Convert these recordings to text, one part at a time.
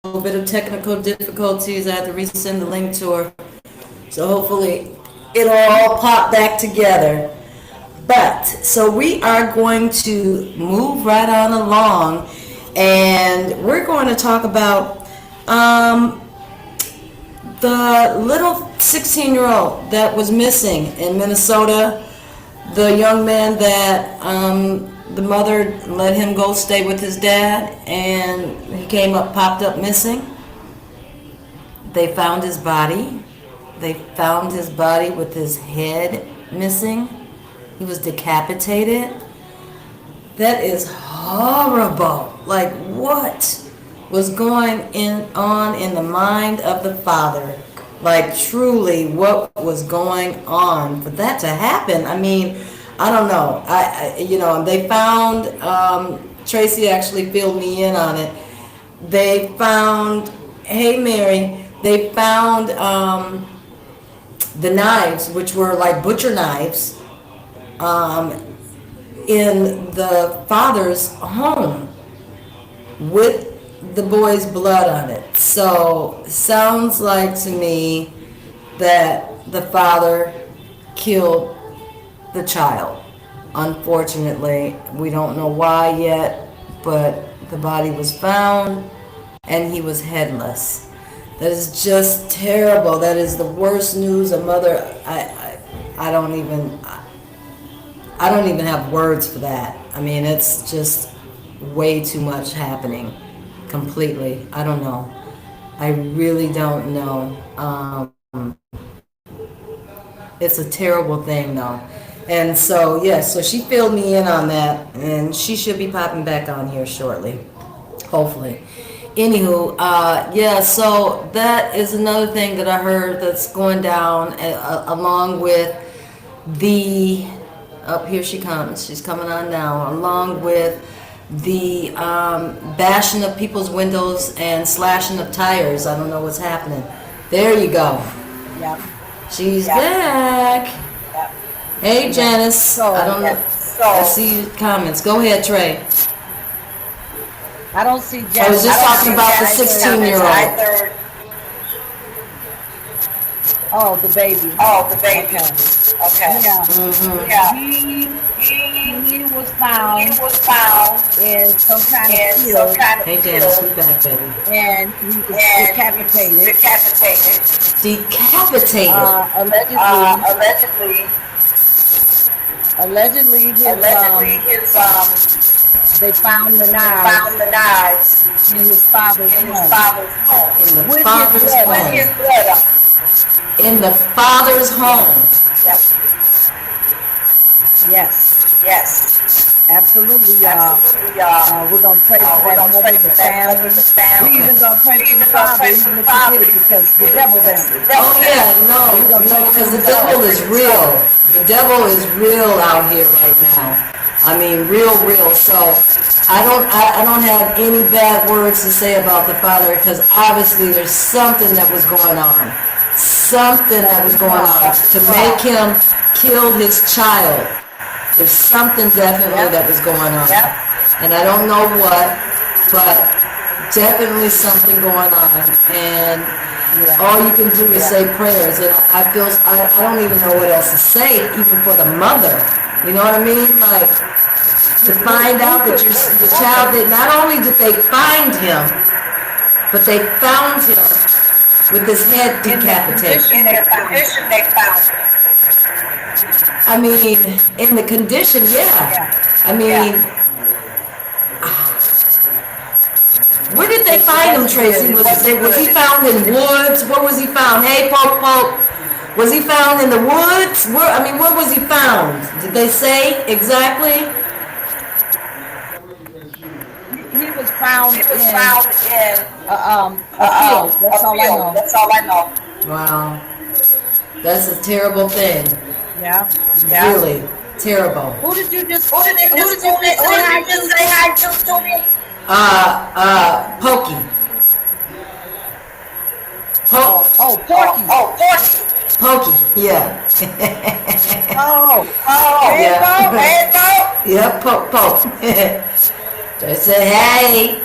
bit of technical difficulties. I had to resend the link to her. So hopefully it'll all pop back together. But, so we are going to move right on along, and we're going to talk about the little 16-year-old that was missing in Minnesota, the young man that the mother let him go stay with his dad, and he popped up missing. They found his body. They found his body with his head missing. He was decapitated. That is horrible. Like, what was on in the mind of the father? Like, truly, what was going on for that to happen? I mean, I don't know. They found, Tracy actually filled me in on it. They found, hey Mary, they found the knives, which were like butcher knives, in the father's home with the boy's blood on it. So, sounds like to me that the father killed the child. Unfortunately, we don't know why yet, but the body was found and he was headless. That is just terrible. That is the worst news. A mother, I don't even have words for that. I mean, it's just way too much happening. Completely. I don't know. I really don't know. It's a terrible thing, though. And so, yes, so she filled me in on that, and she should be popping back on here shortly, hopefully. Anywho, so that is another thing that I heard that's going down, along with the, here she comes, she's coming on now, along with the bashing of people's windows and slashing of tires. I don't know what's happening. There you go. Yep. She's back. Yep. Hey, Janice. I don't know. I see comments. Go ahead, Trey. I don't see Janice. I was just talking about the 16-year-old. Oh, the baby. Okay. Yeah. Mm-hmm. He was found in some kind of field. Hey, Janice, we back, baby. And he was decapitated. Decapitated. Allegedly, his they found the knives in his father's home. In the father's home. In the father's home. Yes. Absolutely, y'all. We're going to pray for that mother and the family. We're even going to pray for the father, even if he did it, because the devil does it. Oh, yeah, no, because the devil is real. The devil is real out here right now. I mean, real. So I don't have any bad words to say about the father, because obviously there's something that was going on. Something that was going on to make him kill his child. There's something definitely that was going on. And I don't know what, but definitely something going on. And all you can do is say prayers. And I don't even know what else to say, even for the mother. You know what I mean? Like, to find out that your child, that not only did they find him, but they found him with his head decapitated. In the condition they found him. I mean, in the condition, I mean, where did they find him, Tracy? Was he found in woods? Where was he found? Hey, Pope. Was he found in the woods? Where was he found? Did they say exactly? He was found in a field. That's all I know. Wow. That's a terrible thing. Yeah. Really terrible. Who did you just say hi to me? Pokey. Porky. Pokey, yeah. Hey, yeah, Poke. I said, hey.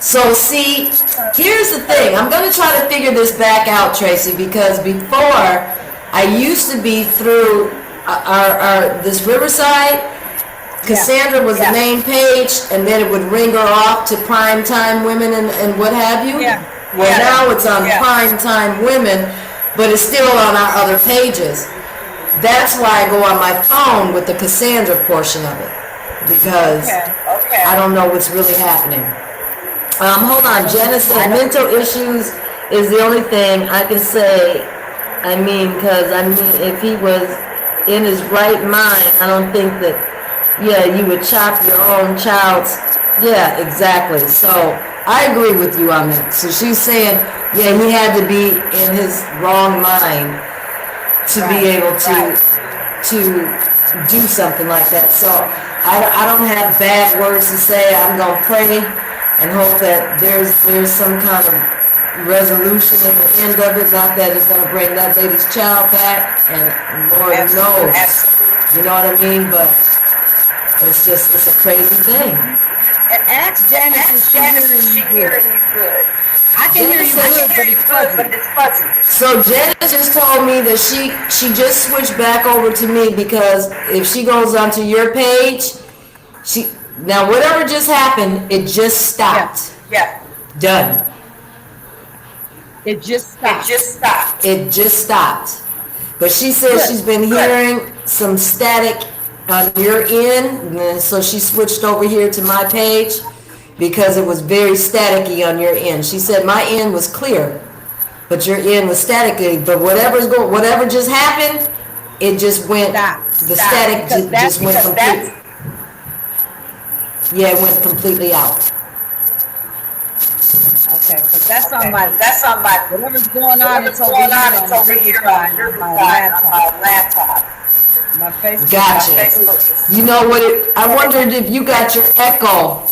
So see, here's the thing. I'm going to try to figure this back out, Tracy, because before I used to be through our this Riverside. Cassandra was the main page, and then it would ring her off to primetime women and what have you. Yeah. Well, now it's on primetime women, but it's still on our other pages. That's why I go on my phone with the Cassandra portion of it, because I don't know what's really happening. Hold on, Janice said mental issues is the only thing I can say. I mean, if he was in his right mind, I don't think that, you would chop your own child's, exactly. So I agree with you on that. So she's saying, he had to be in his wrong mind to be able to do something like that. So I don't have bad words to say. I'm going to pray and hope that there's some kind of resolution at the end of it. Not that it's going to bring that lady's child back, and Lord knows, you know what I mean? But it's a crazy thing. And ask Janice if she's hearing you good. I can hear you good, but it's fuzzy. So Janice just told me that she just switched back over to me, because if she goes onto your page, now whatever just happened, it just stopped. Yeah. Done. It just stopped. It just stopped. But she says she's been hearing some static on your end, and so she switched over here to my page because it was very staticky on your end. She said my end was clear, but your end was staticky. But whatever just happened, it just went. The static just went completely. Yeah, it went completely out. Okay, because that's on my whatever's going on, it's over here on my laptop. My Facebook. Gotcha. You know what? I wondered if you got your echo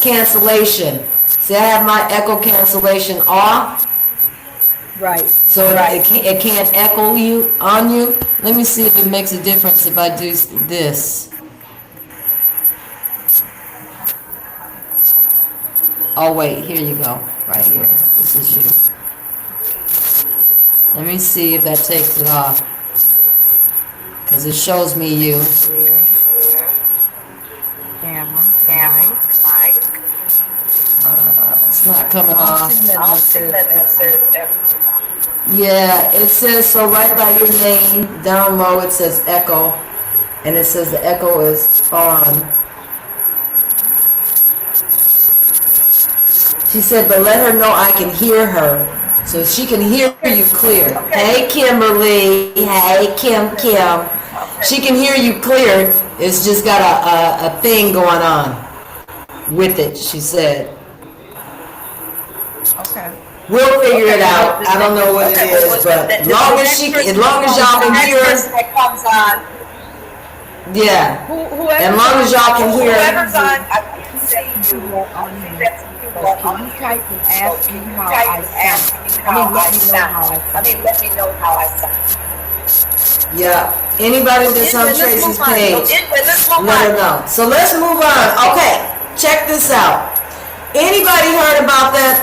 cancellation. See, I have my echo cancellation off. Right. So it can't echo on you. Let me see if it makes a difference if I do this. Oh wait, here you go. Right here. This is you. Let me see if that takes it off. Because it shows me you. Camera. Mic. It's not coming off. I'll see that says Yeah, it says, so right by your name, down low it says echo. And it says the echo is on. She said, but let her know I can hear her. So she can hear you clear. Hey, Kimberly. Hey, Kim. She can hear you clear. It's just got a thing going on with it, she said. Okay. We'll figure it out. I don't know what it is, but as long as y'all can hear us. Yeah. As long as y'all can hear. Whoever's on, I can see you on here. Can you type and ask me how I sound? Let me know how I sound. Yeah. Anybody that's on Tracy's page, let her know. So let's move on. Okay. Check this out. Anybody heard about that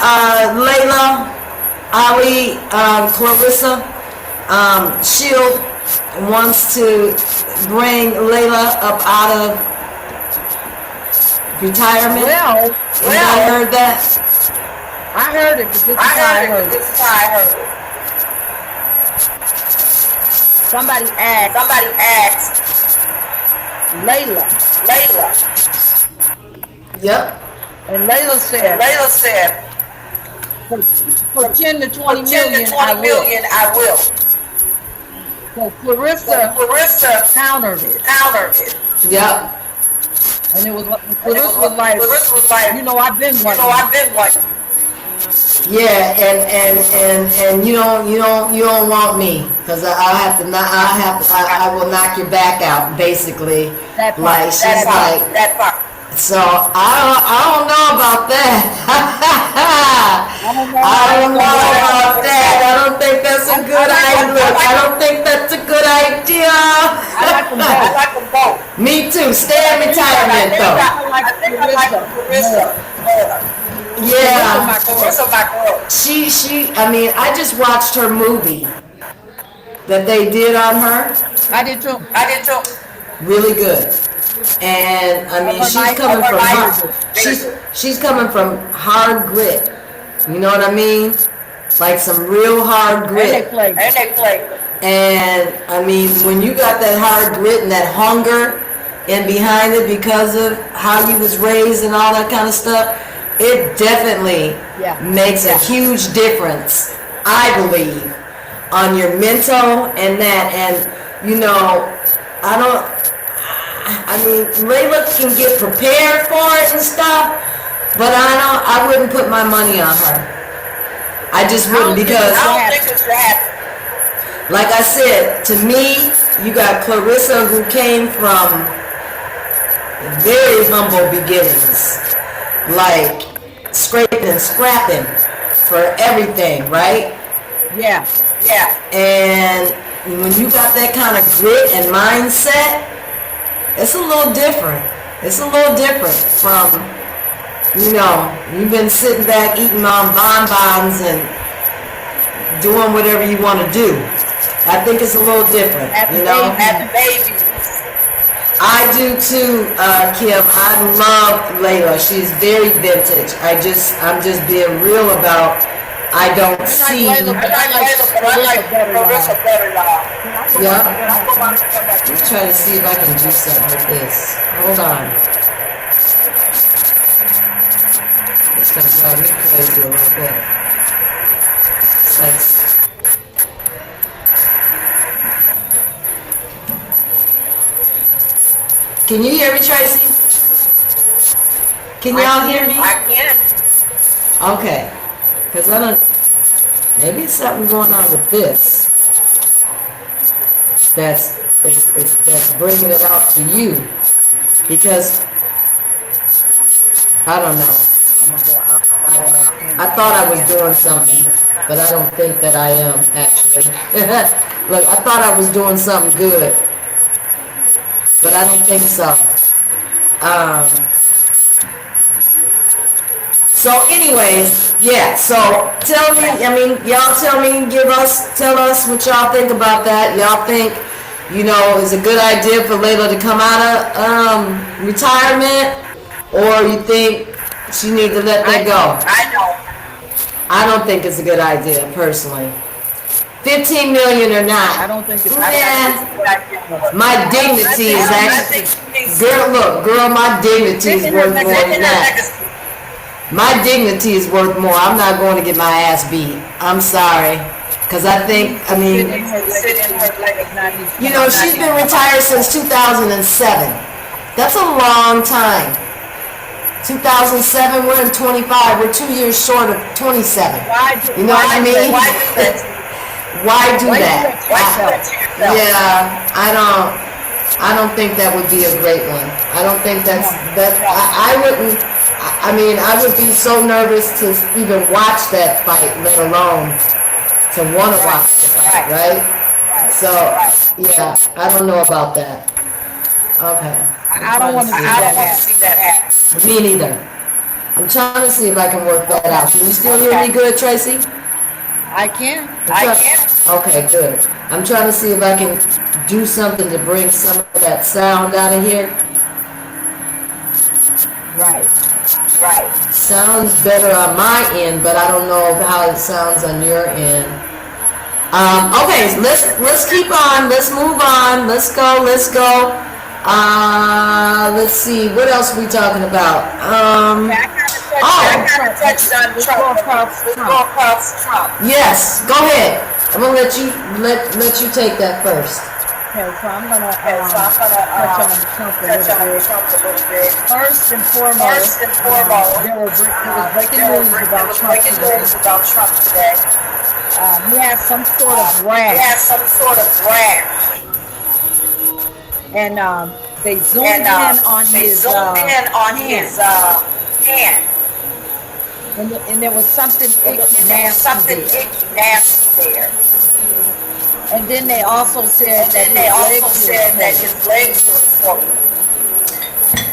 Layla, Ali, Clarissa? Shield wants to bring Layla up out of retirement. Anybody heard that? I heard it, but this is how I heard it. Somebody asked Layla. Yep. And Layla said, for 10 to 20 million, I will. So Clarissa countered it. Yep. And it was Clarissa was like, I've been watching. Yeah, and you don't want me, because I will knock your back out, basically. That part, like she's that part. So I don't know about that. I don't know I how don't it's know gonna work. about that. I don't think that's a good idea. Look, I don't think that's a good idea. I like them both. like them both. Me too. Stay in retirement though. I think I like Clarissa more. more. Yeah. Clarissa my girl. I mean, I just watched her movie that they did on her. I did too. I did too. Really good. And I mean, she's coming from hard grit. You know what I mean? Like some real hard And they grit. played. And they played. And I mean, when you got that hard grit and that hunger in behind it because of how you was raised and all that kind of stuff, it definitely Yeah. makes a huge difference, I believe, on your mental and that. And you know, I mean, Layla can get prepared for it and stuff, but I wouldn't put my money on her. I just wouldn't, because I don't think it's that. like I said, to me, you got Clarissa, who came from very humble beginnings, like scraping and scrapping for everything, right? Yeah. Yeah. And when you got that kind of grit and mindset, it's a little different. It's a little different from, you know, you've been sitting back eating on bonbons and doing whatever you want to do. I think it's a little different, you know? At the baby. I do too, Kim. I love Layla. She's very vintage. I'm just being real about, I don't see. Layla, but I like Clarissa better, y'all. Clarissa better, y'all. Yeah. I'm trying to see if I can do something with this. Hold on. It's gonna drive me crazy a little bit. It's like, can you hear me, Tracy? Can y'all hear me? I can. Okay. Because I don't, maybe it's something going on with this that's bringing it out to you. Because, I don't know. I thought I was doing something, but I don't think that I am, actually. Look, I thought I was doing something good, but I don't think so. So anyways, yeah, so tell me, I mean, y'all tell us what y'all think about that. Y'all think, you know, is a good idea for Layla to come out of retirement, or you think she needs to let that go? I know. I don't think it's a good idea, personally. 15 million or I not. don't think it's. Yeah, my dignity is actually, girl, my dignity is worth more than that. My dignity is worth more. I'm not going to get my ass beat. I'm sorry. Because I think, I mean, you know, she's been retired since 2007. That's a long time. 2007, we're in 25. We're 2 years short of 27. You know what I mean? Why do that? Yeah, I don't think that would be a great one. I don't think I wouldn't. I mean, I would be so nervous to even watch that fight, let alone to want to watch the fight, right? So, yeah, I don't know about that. Okay. I don't want to see that happen. Me neither. I'm trying to see if I can work that out. Can you still hear me good, Tracy? I can. Okay, good. I'm trying to see if I can do something to bring some of that sound out of here. Right. Sounds better on my end, but I don't know how it sounds on your end. Okay, let's keep on. Let's move on. Let's go. Let's see. What else are we talking about? I kind of touched on Trump. Yes. Go ahead. I'm gonna let you take that first. Okay, so I'm gonna touch on Trump a little bit. First and foremost, there was breaking news about Trump today. He has some sort of rash. And they zoomed in on his hand. and there was something icky, Something nasty there. icky, nasty there. And then they also said And that then they his also legs were said that swollen his legs were swollen.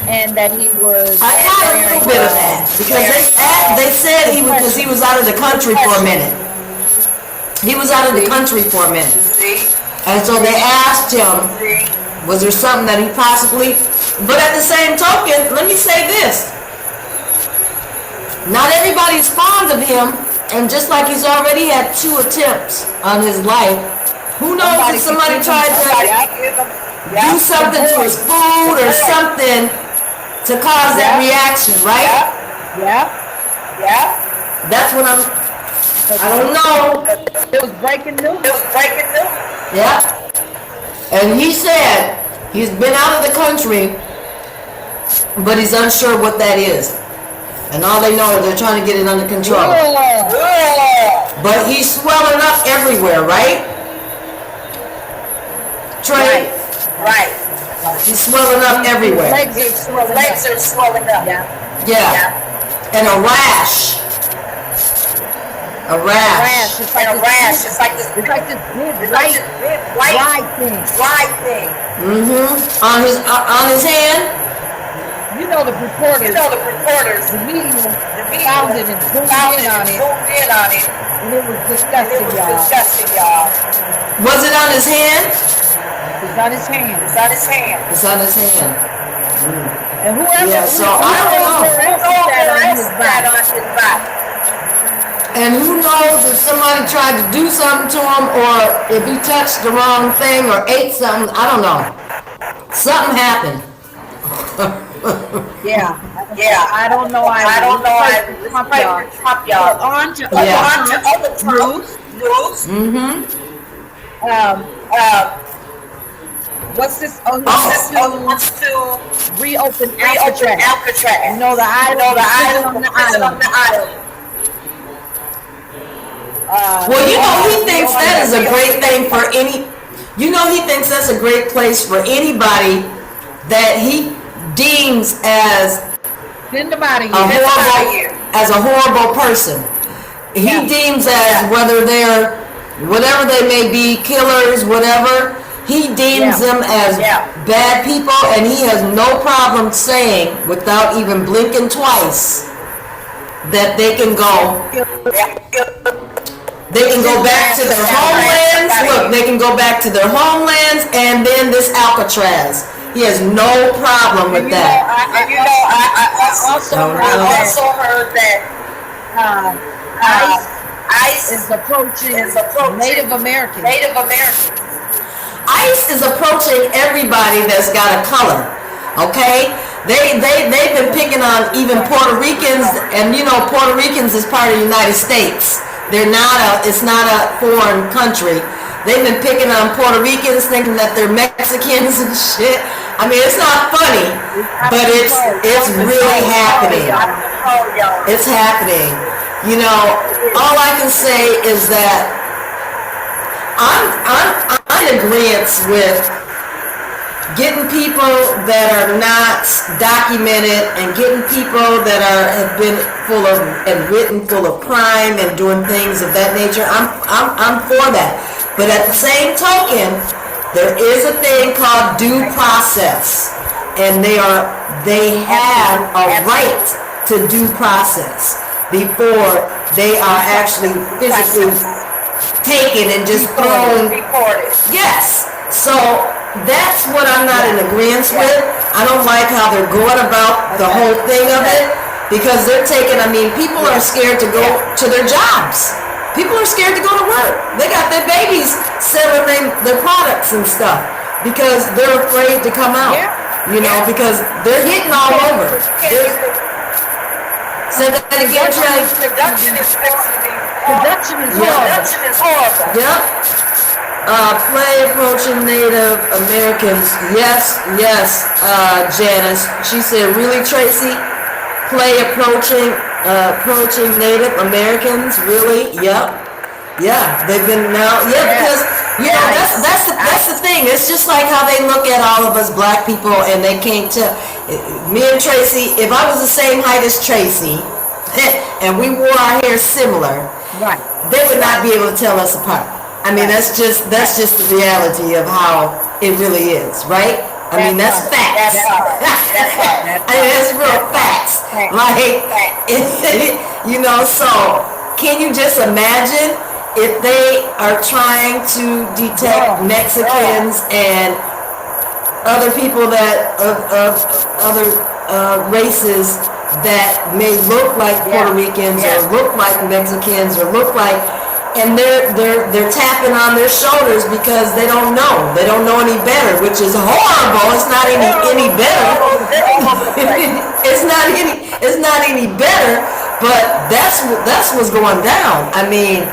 and that he was I got a little bit of that because they said he was because he was out of the country for a minute. He was out of the country for a minute, See? and so they asked him, See? was there something that he possibly? But at the same token, let me say this: not everybody's fond of him, and just like he's already had 2 attempts on his life, who knows if somebody tried to do something to his food or something to cause that reaction, right? Yeah. Yeah? That's what I don't know. It was breaking news. It was breaking news. Yeah. And he said he's been out of the country, but he's unsure what that is. And all they know is they're trying to get it under control. But he's swelling up everywhere, right? Trey, Right. he's swelling up everywhere. Legs are swollen. Legs are swelling up. Yeah. Yeah. And a rash. A rash. Rash. It's like And a rash. It's like this It's like this big it's like white, this big white dry thing. dry thing. On his hand. You know the reporters, You know the reporters the media media found it and zoomed found in it on and it, zoomed in on it. and it was And it disgusting, was y'all. disgusting, y'all. Was it on his hand? It's on his hand. It's on his hand. It's on his hand. And whoever, Yeah, so I don't know. whoever else Who sat knows on what his else back. got on his back? And who knows if somebody tried to do something to him or if he touched the wrong thing or ate something. I don't know. Something happened. Yeah. Yeah. I don't know. I don't know. It's Trump, y'all. Trump, y'all. On to Yeah. On to other Trump news. um, what's this? Oh, He wants to reopen reopen Alcatraz. Alcatraz. You know the island. You know the prison island. on the prison on island. the island. Well, you know, he thinks that is a great thing for any, you know, he thinks that's a great place for anybody that he deems as Send them out of a here. horrible person. He Yeah. deems as whether they're, whatever they may be, killers, whatever, he deems Yeah. them as Yeah. bad people, and he has no problem saying, without even blinking twice, that they can go back to their homelands. Look, they can go back to their homelands and then this Alcatraz. He has no problem with that. I also Oh, heard that ICE ICE is approaching is approaching Native Americans. Native Americans. ICE is approaching everybody that's got a color. Okay? They've been picking on even Puerto Ricans, and you know Puerto Ricans is part of the United States. It's not a foreign country. They've been picking on Puerto Ricans, thinking that they're Mexicans and shit. I mean, it's not funny, but it's really happening. It's happening. You know, all I can say is that I'm in agreement with getting people that are not documented and getting people that have been full of and written full of crime and doing things of that nature. I'm for that. But at the same token, there is a thing called due process, and they have a right to due process before they are actually physically taken and just thrown. Yes. So that's what I'm not in agreement with. I don't like how they're going about the whole thing of it, because they're taking, I mean, people are scared to go to their jobs. People are scared to go to work. They got their babies selling their products and stuff because they're afraid to come out. You know, because they're hitting all over. Say that again, Trey. Production is Production is horrible. Yep. Play approaching Native Americans. Yes, Janice. She said, really, Tracy? Play approaching Native Americans? Really? Yep. Yeah, they've been now. Yeah, because you know that's the thing. It's just like how they look at all of us black people, and they can't tell. Me and Tracy, if I was the same height as Tracy, and we wore our hair similar, Right. they would not be able to tell us apart. I mean, that's just the reality of how it really is, right? I mean, that's facts. I mean, that's real facts. Like, you know, so can you just imagine if they are trying to detect Mexicans and other people that of other races that may look like Puerto Ricans or look like Mexicans or look like, and they're tapping on their shoulders because they don't know any better, which is horrible. It's not any better. it's not any better, but that's what's going down. I mean,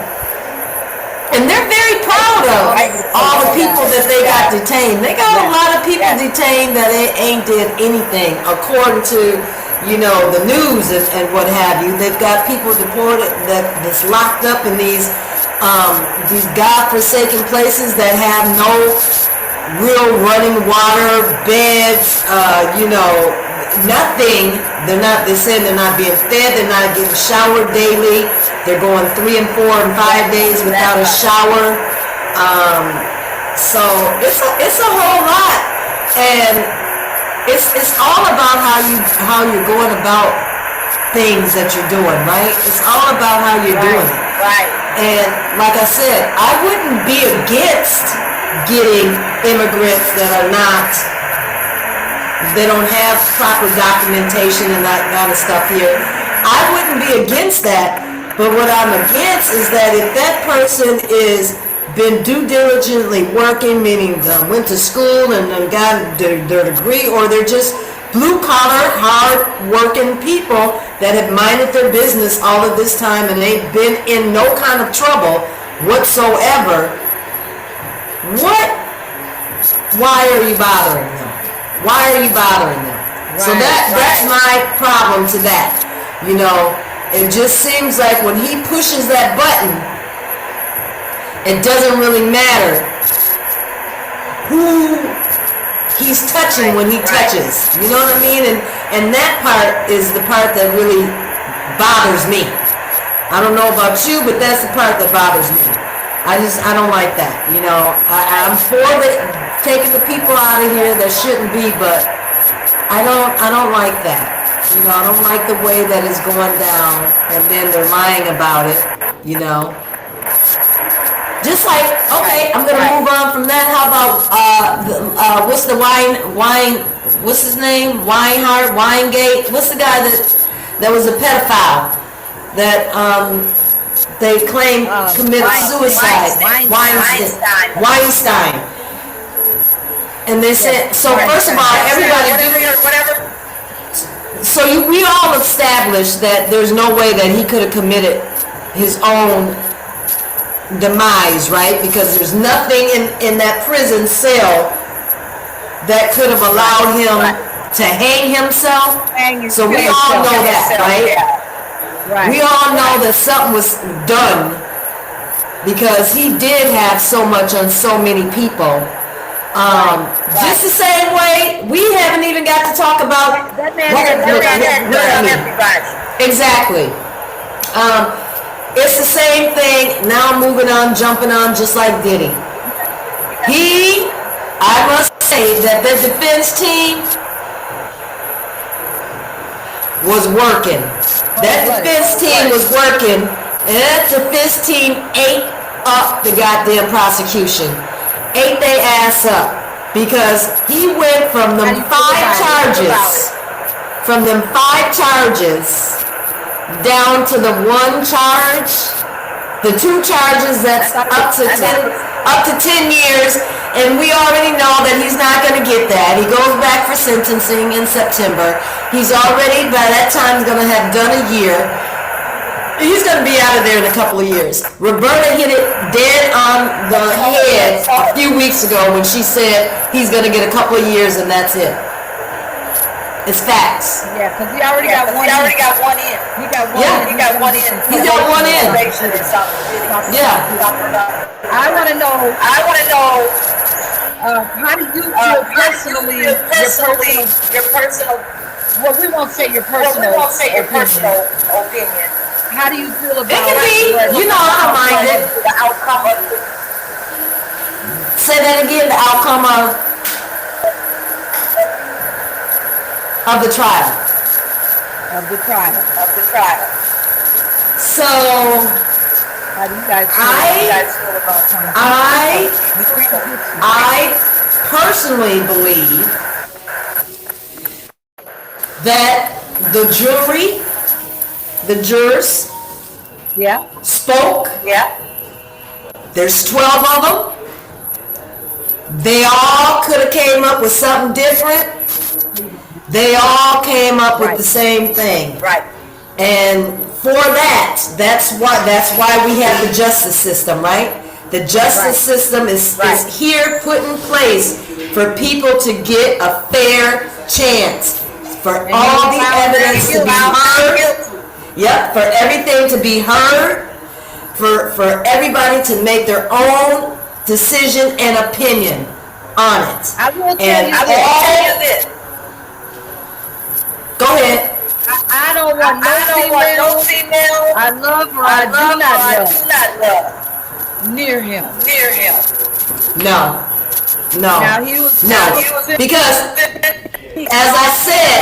and they're very proud of all the people that they got detained. They got a lot of people detained that ain't did anything according to, you know, the news and what have you. They've got people deported that's locked up in these godforsaken places that have no real running water, beds, you know, nothing. They said they're not being fed, they're not getting showered daily. They're going 3 and 4 and 5 days without a shower. So it's a whole lot, and it's all about how you're going about things that you're doing, right? It's all about how you're doing it. Right. And like I said, I wouldn't be against getting immigrants that they don't have proper documentation and that kind of stuff here. I wouldn't be against that, but what I'm against is that if that person is been due diligently working, meaning went to school and got their degree, or they're just blue-collar, hard-working people that have minded their business all of this time and they've been in no kind of trouble whatsoever, why are you bothering them? Why are you bothering them? So that's my problem to that. You know, it just seems like when he pushes that button, it doesn't really matter who he's touching when he touches. You know what I mean? And that part is the part that really bothers me. I don't know about you, but that's the part that bothers me. I don't like that. You know, I'm for taking the people out of here that shouldn't be, but I don't like that. You know, I don't like the way that it's going down, and then they're lying about it. You know. Just like, okay, I'm gonna move on from that. How about what's the what's his name? Weingate. What's the guy that was a pedophile that they claim committed suicide? Weinstein. And they said, so first of all, everybody, so we all established that there's no way that he could have committed his own demise, right? Because there's nothing in that prison cell that could have allowed him to hang himself. So we all know that, right? We all know that something was done because he did have so much on so many people. Just the same way, we haven't even got to talk about That man exactly. It's the same thing, now moving on, jumping on, just like Diddy. I must say that the defense team was working. That defense team was working, and that defense team ate up the goddamn prosecution. Ate their ass up. Because he went from them 5 charges, down to the 1 charge, the 2 charges that's up to 10 years, and we already know that he's not going to get that. He goes back for sentencing in September. He's already, by that time, going to have done a year. He's going to be out of there in a couple of years. Roberta hit it dead on the head a few weeks ago when she said he's going to get a couple of years and that's it. It's facts. Yeah, because he already got one in. He got one in. He's got one in. Yeah. I want to know. How do you feel personally? Your personal. Well, we won't say your personal. opinion. how do you feel about It can be. what You know, I don't mind it. The outcome of Say that again. The outcome of the trial. the trial? the trial. So How do you guys feel? How do you I guys feel about it? I personally believe that the jury, the jurors Yeah. spoke. Yeah. There's 12 of them. They all could have came up with something different. They all came up with Right. the same thing. Right. And for that, that's why we have the justice system, right? The justice Right. system is Right. here put in place for people to get a fair chance, for all the evidence to be heard. Yep, for everything to be heard, for everybody to make their own decision and opinion on it. I will tell And you I will this. tell you this. Go ahead. I don't want no I don't want no female female I love or I I love do or not I love do not love near him. near him. No. Now No. he was No. Because as I said,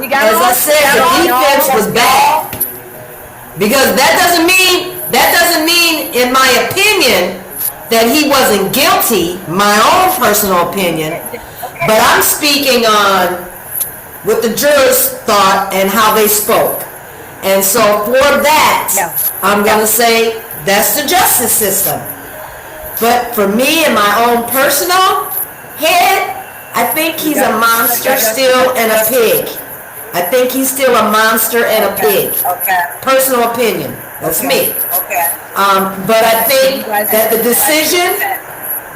he got as I off- said, got the off, defense y'all. was bad. Because that doesn't mean, in my opinion, that he wasn't guilty, my own personal opinion, but I'm speaking on what the jurors thought and how they spoke. And so for that, Yeah. I'm gonna say that's the justice system. But for me, in my own personal head, I think he's a monster still and a pig. I think he's still a monster and a pig. Okay. Personal opinion. That's me. Okay. But I think that the decision,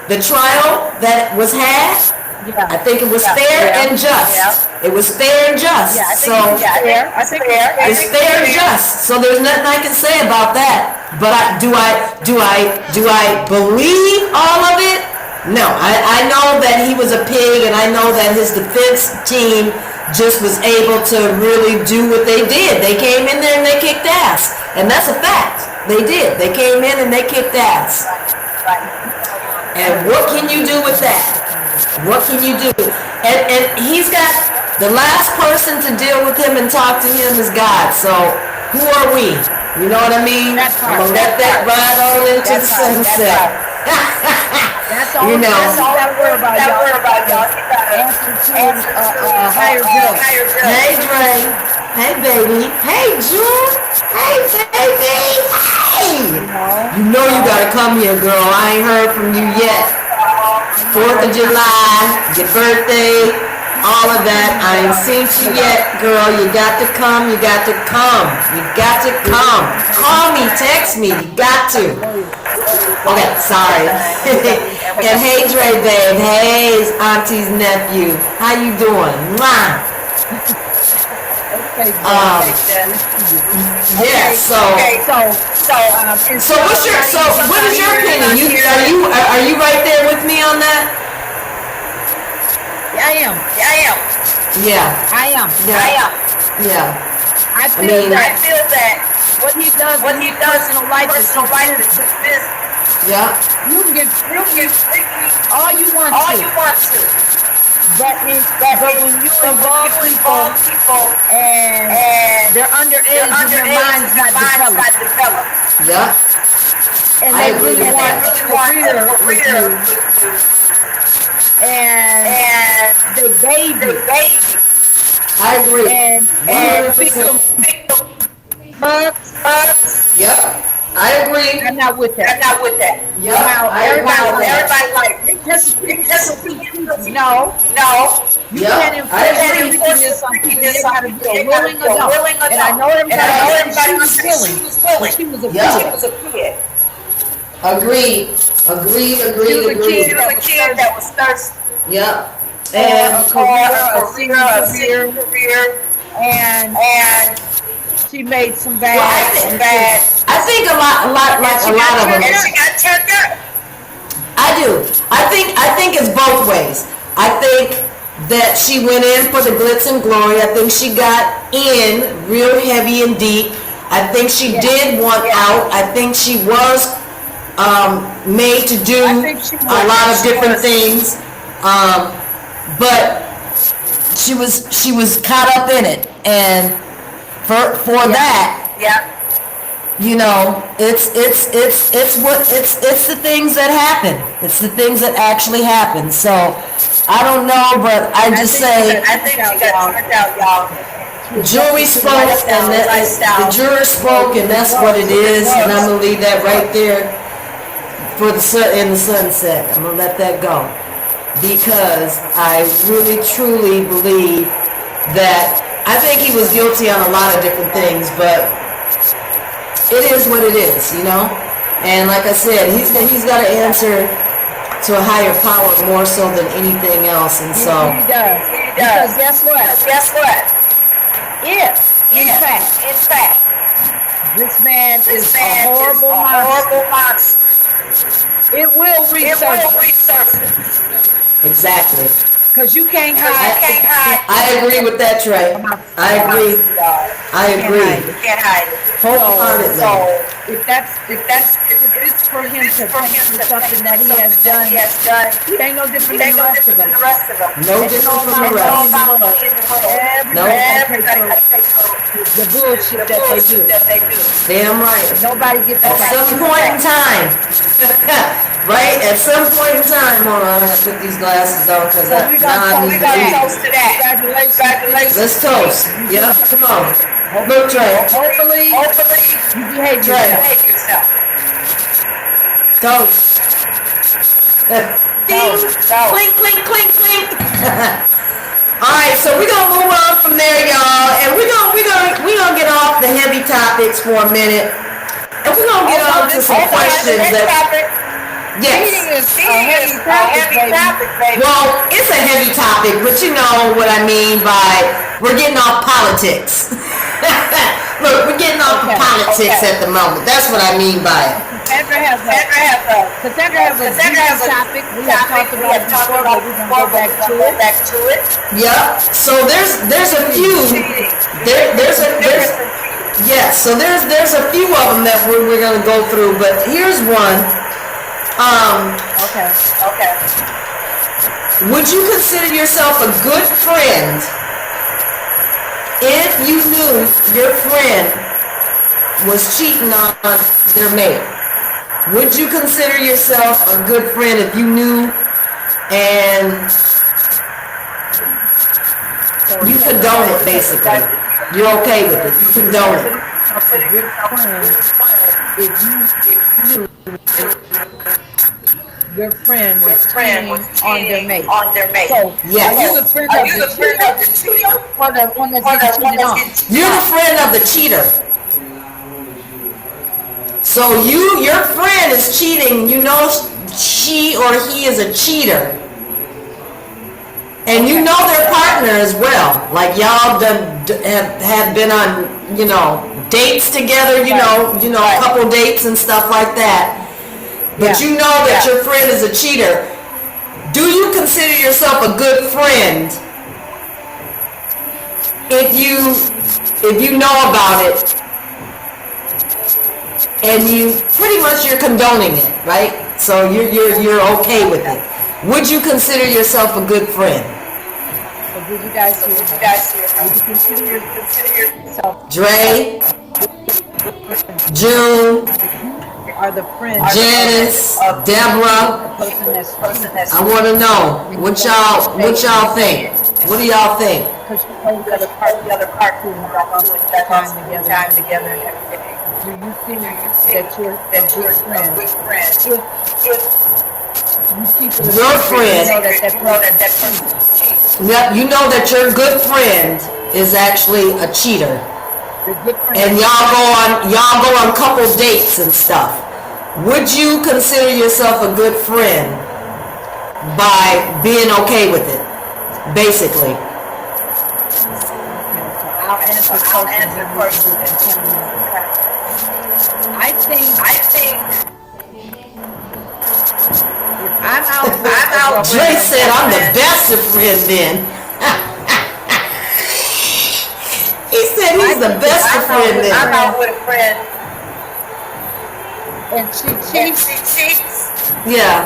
the trial that was had, I Yeah. think it was fair and just. It was fair and just. Yeah, I think So fair. I think it's fair and just. So there's nothing I can say about that. But do I believe all of it? No. I know that he was a pig, and I know that his defense team just was able to really do what they did. They came in there and they kicked ass. And that's a fact. They did. They came in and they kicked ass. And what can you do with that? What can you do? And he's got, the last person to deal with him and talk to him is God. So who are we? You know what I mean? That's I'm right. gonna let that ride on into the That's right. That's sunset. That's all. You know. That's all I worry about, That y'all. word about y'all. You gotta Answer to higher judge. higher judge. Hey Dre. Hey baby. Hey June. Hey baby. Hey. You know you gotta come here, girl. I ain't heard from you yet. 4th of July, your birthday, all of that. I ain't seen you yet, girl. You got to come. You got to come. You got to come. Call me, text me. You got to. Okay, sorry. And hey, Dre, babe. Hey, it's Auntie's nephew. How you doing? Mwah. Okay, Yeah. So what's your? So what is your opinion? Are you right there with me on that? I am. Yeah. I am. Yeah. I feel mean- I that feel that what he does what in he his does personal life is personal life is his his business. Yeah. You can get You can freaky all you want all to, you want to. but when you involve people and they're underage and their minds not developed, Yeah. and I they agree really with want that. a career with you, and they baby I agree. and 100%. bugs. Yeah. I agree. I'm not with I'm that. not with that. Yeah. Now, I agree everybody- with that. Everybody like No, no. you Yeah, can't I enforce agree. freakiness on people. You gotta be a You willing gotta be a adult. willing And I know adult. everybody And I know said everybody she was said willing, she was willing. but she was a Yeah. She kid. was a kid. Agreed. Agreed. She was a kid. She was a kid that was thirsty Yeah. A And career, a a singing career, career, and and she made some Well, I bad. think- bad. I think a lot of them. And she got turned up. I do. I think it's both ways. I think that she went in for the glitz and glory. I think she got in real heavy and deep. I think she Yeah. did want Yeah. out. I think she was made to do I think she a lot of was. different things, but she was caught up in it, and for that, Yeah. you know, it's the things that happen. It's the things that actually happen. So I don't know, but I just say I think she got turned out, y'all. jury spoke, and the juror spoke, and that's what it is. And I'm gonna leave that right there for in the sunset. I'm gonna let that go because I really truly believe that I think he was guilty on a lot of different things, but it is what it is, you know. And like I said, he's got to answer to a higher power more so than anything else. And so He does. Because guess what? Guess what? If, in fact, this man is a horrible monster, it will resurface. Resurface. exactly, Because you can't hide. I agree with that, Trey. I agree. I agree. You can't hide it. Wholeheartedly. So, If it's for him to pay for something that he has done, he has done. he ain't no different than the rest of than us. the rest of them. No different from the rest. Everybody can take the bullshit that they do. Damn right. Nobody gets At that. some point in time, right? At some point in time, hold on, I gotta put these glasses on because So we now I need to gonna read. toast to that. Congratulations. Let's toast. Yeah, come on. Look, Trey. Hopefully, Hopefully, you behave Right. yourself. behave yourself. Toast. Ding. So, Clink, clink, clink, clink. All right, so we're gonna move on from there, y'all, and we're gonna get off the heavy topics for a minute, and we're gonna get on to some questions that. Cheating Yes. is a heavy topic, baby. Well, it's a heavy topic, but you know what I mean by we're getting off politics. Look, we're getting off Okay, politics okay. at the moment. That's what I mean by it. Cassandra has a deep topic. We have talked about it before, but we're gonna go back to it. Yep. So there's a few. There's yes. So there's a few of them that we're gonna go through, but here's one. Okay. Would you consider yourself a good friend if you knew your friend was cheating on their mate? Would you consider yourself a good friend if you knew and you condone it, basically? You're okay with it. You condone it. A good friend, if you knew your friend was cheating on their mate. So, Yes. are you the friend of the cheater or the one that's getting cheated on? You're the friend of the cheater. So your friend is cheating, you know she or he is a cheater. And you know their partner as well. Like y'all have been on, you know, dates together, you know, couple dates and stuff like that. But Yeah. you know that your friend is a cheater. Do you consider yourself a good friend if you know about it and you're condoning it, right? So you're okay with it. Would you consider yourself a good friend? So did you guys hear? Would you consider yourself Dre, June, are the friend Janice, Deborah, person that's I want to know what y'all think. What do y'all think? because you know the other part who time together and everything. Do you think that you're a good friend? If you keep it a Your secret, friend. you know that person Yep, you know that your good friend is actually a cheater, the good friend. and y'all go on couple dates and stuff. Would you consider yourself a good friend by being okay with it, basically? So I'll answer questions and we can continue. I think if I'm out, Dre said I'm the best of friends then. He said he's the best of friends then. I'm out with a friend and she and cheats, she cheats, Yeah.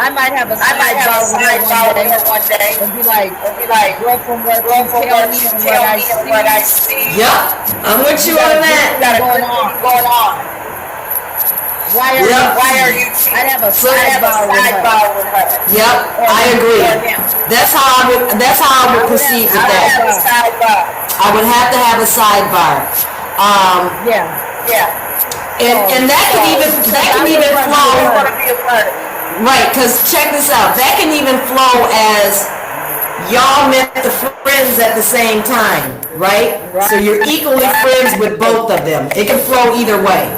I might have a I might have a sidebar with her sidebar with her one day and be like, and be like, girl, from what girl, you from tell what me you and tell what I me and what I see, see, Yep. I'm with you you got on a good that. you got a thing good going thing on. going on. Why are Yep. you Why are cheating? you cheating? I'd have a So- I have a sidebar with her. sidebar with her. Yep. I agree. Or him. That's how I would. That's how I would proceed I with would that. have a sidebar. I would have to have a sidebar. Yeah. Yeah. And that can even flow. I want to be a part of it. Right, because check this out. That can even flow as y'all met the friends at the same time, right? So you're equally friends with both of them. It can flow either way.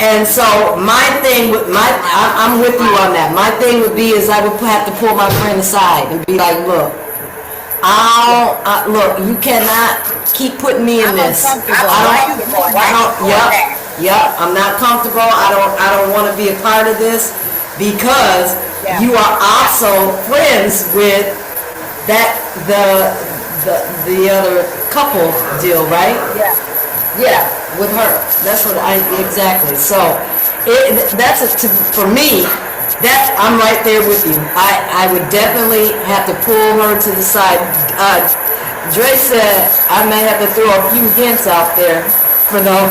And so my thing with I'm with you on that. My thing would be is I would have to pull my friend aside and be like, look, look, you cannot keep putting me in I'm this. uncomfortable. Yep, I'm not comfortable. I don't want to be a part of this because Yeah. you are also friends with the other couple deal, right? Yeah. Yeah, with her. That's what exactly. So for me, that I'm right there with you. I would definitely have to pull her to the side. Dre said I may have to throw a few hints out there for though.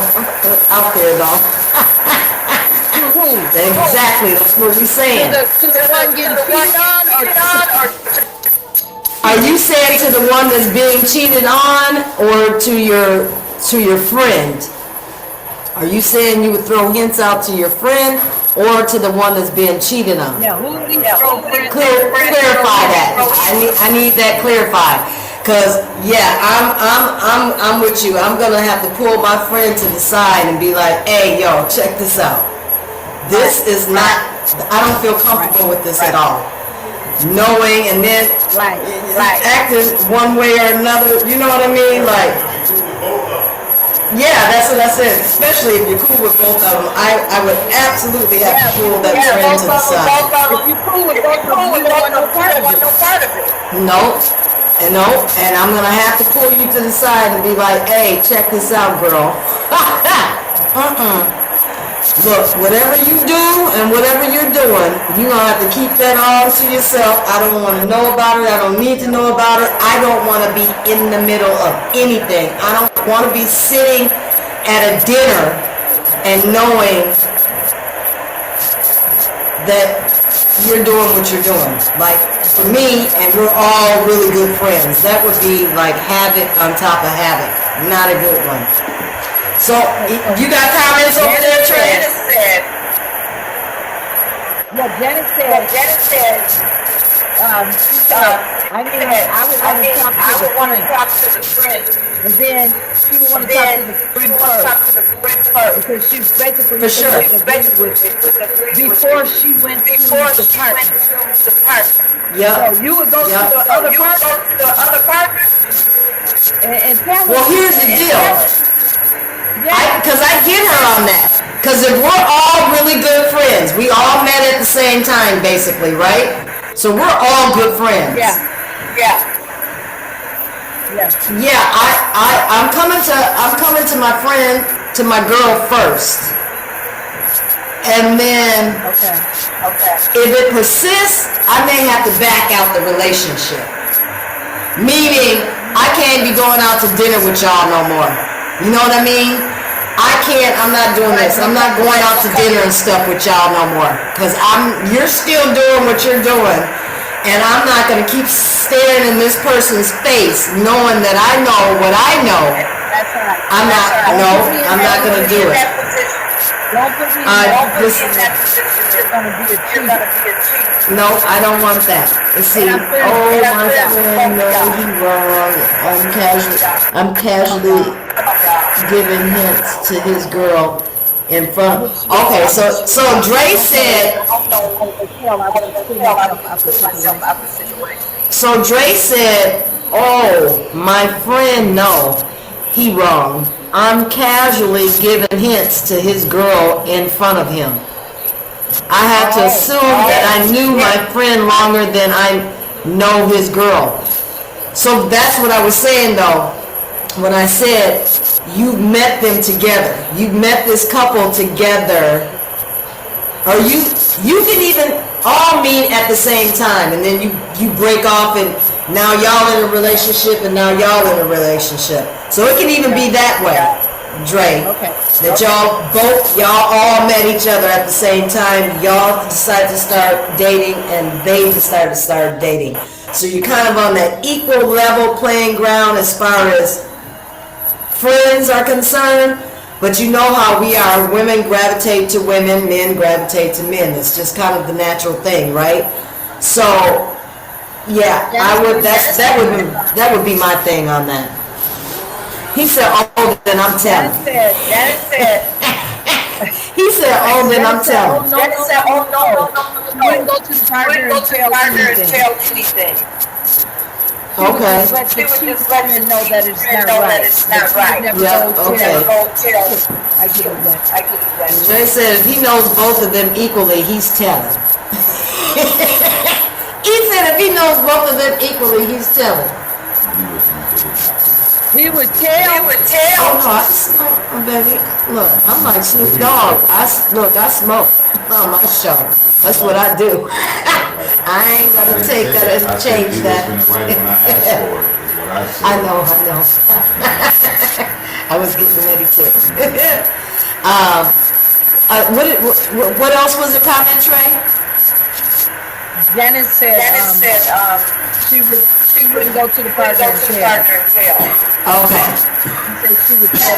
Exactly, that's what we're saying. To the one getting cheated on, or Are you saying to the one that's being cheated on, or to your friend? Are you saying you would throw hints out to your friend, or to the one that's being cheated on? yeah, who do you throw friends? Clarify that. I need that clarified. Cause yeah, I'm with you. I'm gonna have to pull my friend to the side and be like, hey, yo, check this out. This is not. I don't feel comfortable with this at all. Knowing and then Right. acting one way or another. You know what I mean? Like, yeah, that's what I said. Especially if you're cool with both of them, I would absolutely have to pull that friend to the side. If you cool with both of them, you don't want no part of it. No, and I'm gonna have to pull you to the side and be like, hey, check this out, girl. Look, whatever you do and whatever you're doing, you're gonna have to keep that all to yourself. I don't want to know about it. I don't need to know about it. I don't want to be in the middle of anything. I don't want to be sitting at a dinner and knowing that you're doing what you're doing. Like, for me, and we're all really good friends, that would be like havoc on top of havoc. Not a good one. So, you got comments over there, Trey? Janet said, Yeah, Janet said, she said, I would want to talk to the friend, and then she would want to talk to the friend first, because she basically For sure. before she went to the partner. Yep. So you would go Yep. to the other partner, and tell her. Well, here's the deal. Because I get her on that. Because if we're all really good friends, we all met at the same time, basically, right? So we're all good friends. Yeah. I'm coming to my friend, to my girl first. And then Okay. if it persists, I may have to back out the relationship. Meaning, I can't be going out to dinner with y'all no more. You know what I mean? I'm not doing this. I'm not going out to dinner and stuff with y'all no more. Because you're still doing what you're doing. And I'm not going to keep staring in this person's face knowing that I know what I know. That's right. I'm not going to do it. Don't put me in that position. You're gonna be a cheat. No, I don't want that. You see, And I'm my friend, no, he wrong. I'm casually giving hints to his girl in front. Okay, so Dre said. So Dre said, "Oh, my friend, no, he wrong. I'm casually giving hints to his girl in front of him. I have to assume that I knew my friend longer than I know his girl." So that's what I was saying though. When I said, you met them together. You met this couple together, or you can even all meet at the same time, and then you break off, and now y'all in a relationship, and now y'all in a relationship. So it can even be that way, Dre. Okay. That y'all all met each other at the same time. Y'all decided to start dating, and they decided to start dating. So you're kind of on that equal level playing ground as far as friends are concerned. But you know how we are, women gravitate to women, men gravitate to men. It's just kind of the natural thing, right? So, yeah, that would be my thing on that. He said, oh, then I'm telling. Janet said. He said, oh, then I'm telling. Janet said, oh, no. You wouldn't go to the partner and tell anything. Okay. She would just let the know that it's not right. Yeah, okay. I get it. Jay said if he knows both of them equally, he's telling. He said if he knows both of them equally, he's telling. He would tell. Oh no, I smoke, baby. Look, I'm like Snoop Dogg. I smoke on my show. That's what I do. I ain't gonna take that and change that. I know. I was getting ready to. What else was the comment, Trey? Janet said she wouldn't go to the partner and tell. Okay. She would tell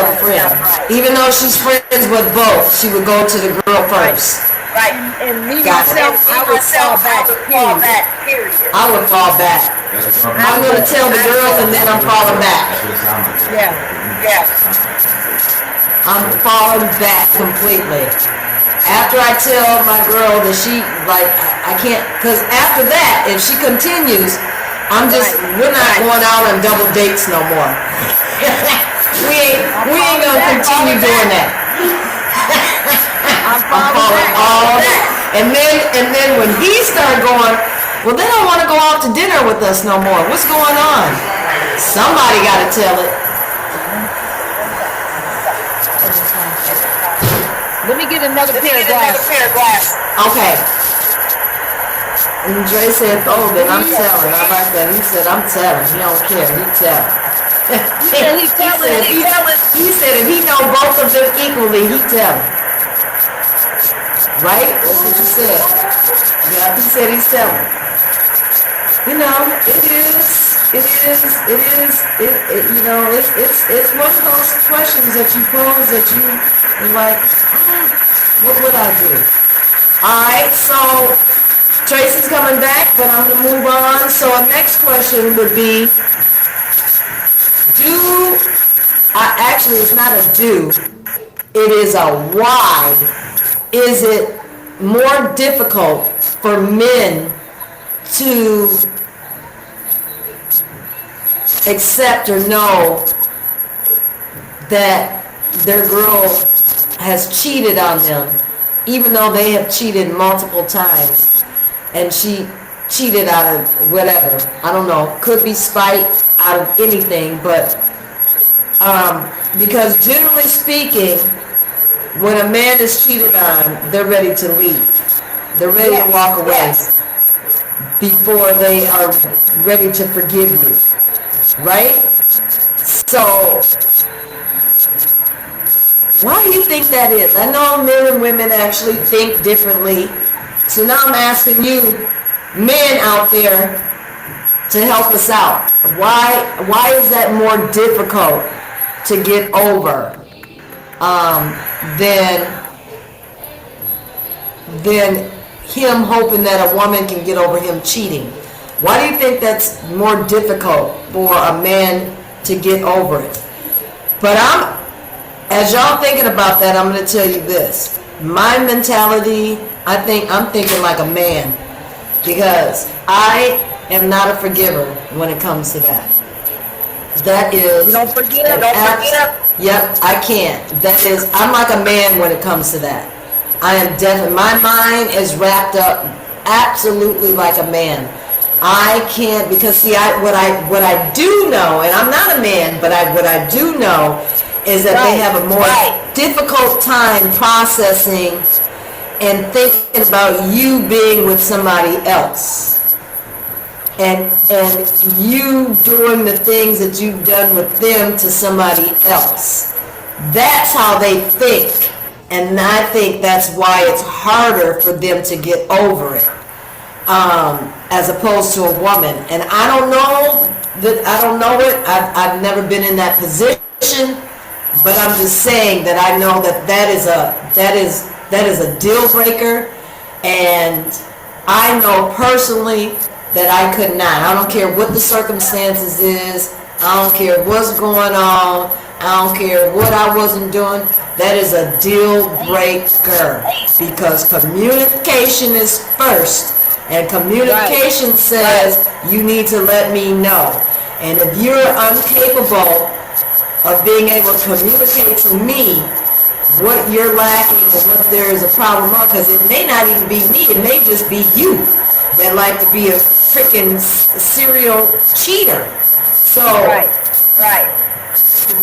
the friend. Even though she's friends with both, she would go to the girl first. Right. And me myself, I would fall back. Period. I would fall back. I'm gonna tell the girl and then I'm falling back. Yeah. I'm falling back completely. After I tell my girl that she, like, I can't, because after that, if she continues, we're not going out on double dates no more. we ain't gonna continue doing that. I'm falling all back. And then when he started going, well, they don't want to go out to dinner with us no more. What's going on? Somebody got to tell it. Let me get another pair of glasses. Okay. And Dre said, oh, then I'm telling. I like that. He said, I'm telling. He don't care. He telling. He said if he know both of them equally, he telling. Right? That's what you said. Yeah, he said he's telling. You know, it's one of those questions that you pose that you are like, what would I do? Alright, so Tracy's coming back, but I'm gonna move on. So our next question would be, it's not a do, it is a why. Is it more difficult for men to accept or know that their girl has cheated on them, even though they have cheated multiple times, and she cheated out of whatever, I don't know, could be spite, out of anything, but because generally speaking, when a man is cheated on, they're ready to leave. They're ready to walk away before they are ready to forgive you. Right? So, why do you think that is? I know men and women actually think differently. So now I'm asking you, men out there, to help us out. Why is that more difficult to get over than him hoping that a woman can get over him cheating? Why do you think that's more difficult for a man to get over it? But as y'all thinking about that, I'm going to tell you this. My mentality, I'm thinking like a man, because I am not a forgiver when it comes to that. That is... You don't forgive? Yep, I can't. That is, I'm like a man when it comes to that. I am definitely, my mind is wrapped up absolutely like a man. I can't, because see, what I do know, and I'm not a man, but what I do know is that they have a more difficult time processing and thinking about you being with somebody else. And you doing the things that you've done with them to somebody else. That's how they think. And I think that's why it's harder for them to get over it. As opposed to a woman. And I don't know it. I've never been in that position, but I'm just saying that I know that is a deal breaker, and I know personally that I could not. I don't care what the circumstances is. I don't care what's going on. I don't care what I wasn't doing. That is a deal breaker, because communication is first. And communication says you need to let me know. And if you're incapable of being able to communicate to me what you're lacking or what there is a problem on, because it may not even be me, it may just be you that like to be a freaking serial cheater. So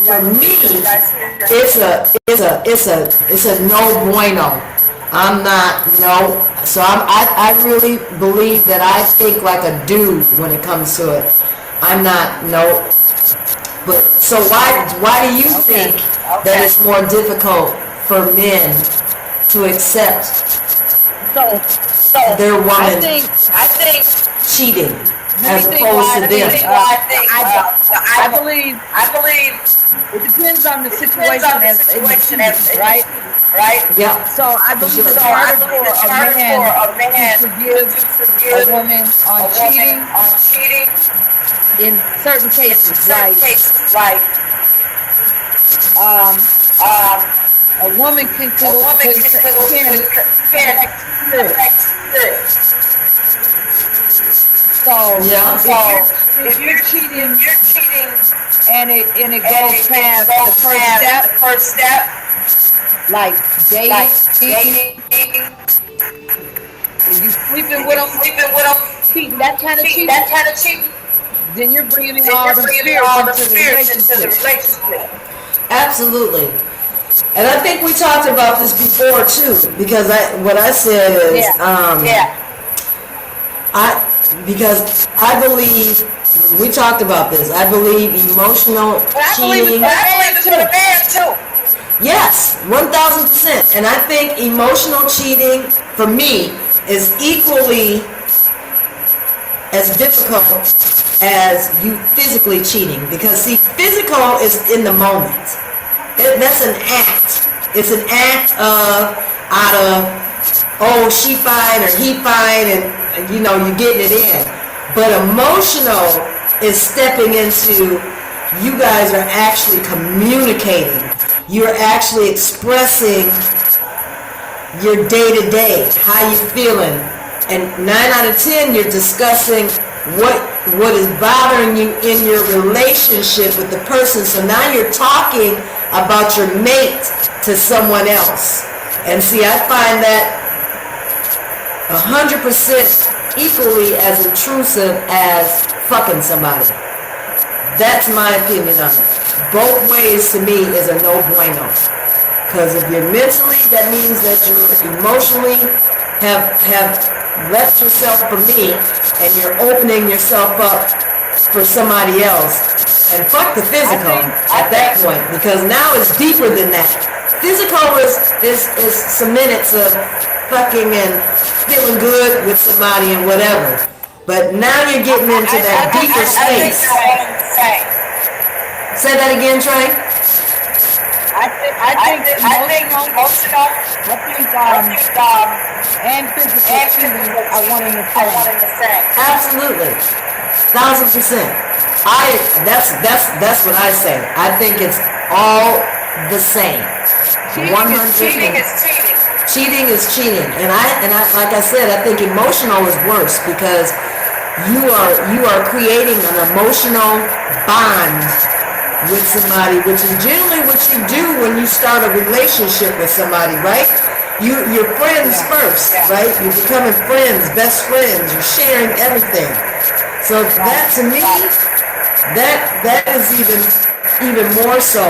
for me, it's a no bueno. I'm not, no. So I really believe that I think like a dude when it comes to it. I'm not, no. But so why do you think that it's more difficult for men to accept their woman cheating as opposed to them? I believe it depends on the situation, right? Yeah. So I believe it's harder for a man to forgive a woman on cheating in certain cases, like a woman can So if you're cheating and it goes past the first step, like dating, you sleeping with them, cheating, that kind of cheating, then you're bringing all the spirits into the relationship. Absolutely. And I think we talked about this before too, because what I said is, because I believe, we talked about this, I believe emotional cheating. I believe it's for the man too. Yes, 1,000%. And I think emotional cheating, for me, is equally as difficult as you physically cheating. Because, see, physical is in the moment. That's an act. It's an act out of, oh, she fine or he fine, and, you know, you're getting it in. But emotional is stepping into, you guys are actually communicating. You're actually expressing your day-to-day, how you feeling. And 9 out of 10, you're discussing what is bothering you in your relationship with the person. So now you're talking about your mate to someone else. And see, I find that 100% equally as intrusive as fucking somebody. That's my opinion on it. Both ways to me is a no bueno. Because if you're mentally, that means that you emotionally have left yourself for me, and you're opening yourself up for somebody else. And fuck the physical at that point, because now it's deeper than that. Physical is some minutes of fucking and feeling good with somebody and whatever. But now you're getting into that deeper space. Say that again, Trey. I think emotional, and physical cheating are one and the same. Absolutely, 1,000%. That's what I say. I think it's all the same. 100%. Cheating is cheating, and I like I said, I think emotional is worse, because you are creating an emotional bond with somebody, which is generally what you do when you start a relationship with somebody, right? You're friends first, right? You're becoming friends, best friends. You're sharing everything. So that, to me, that is even more so,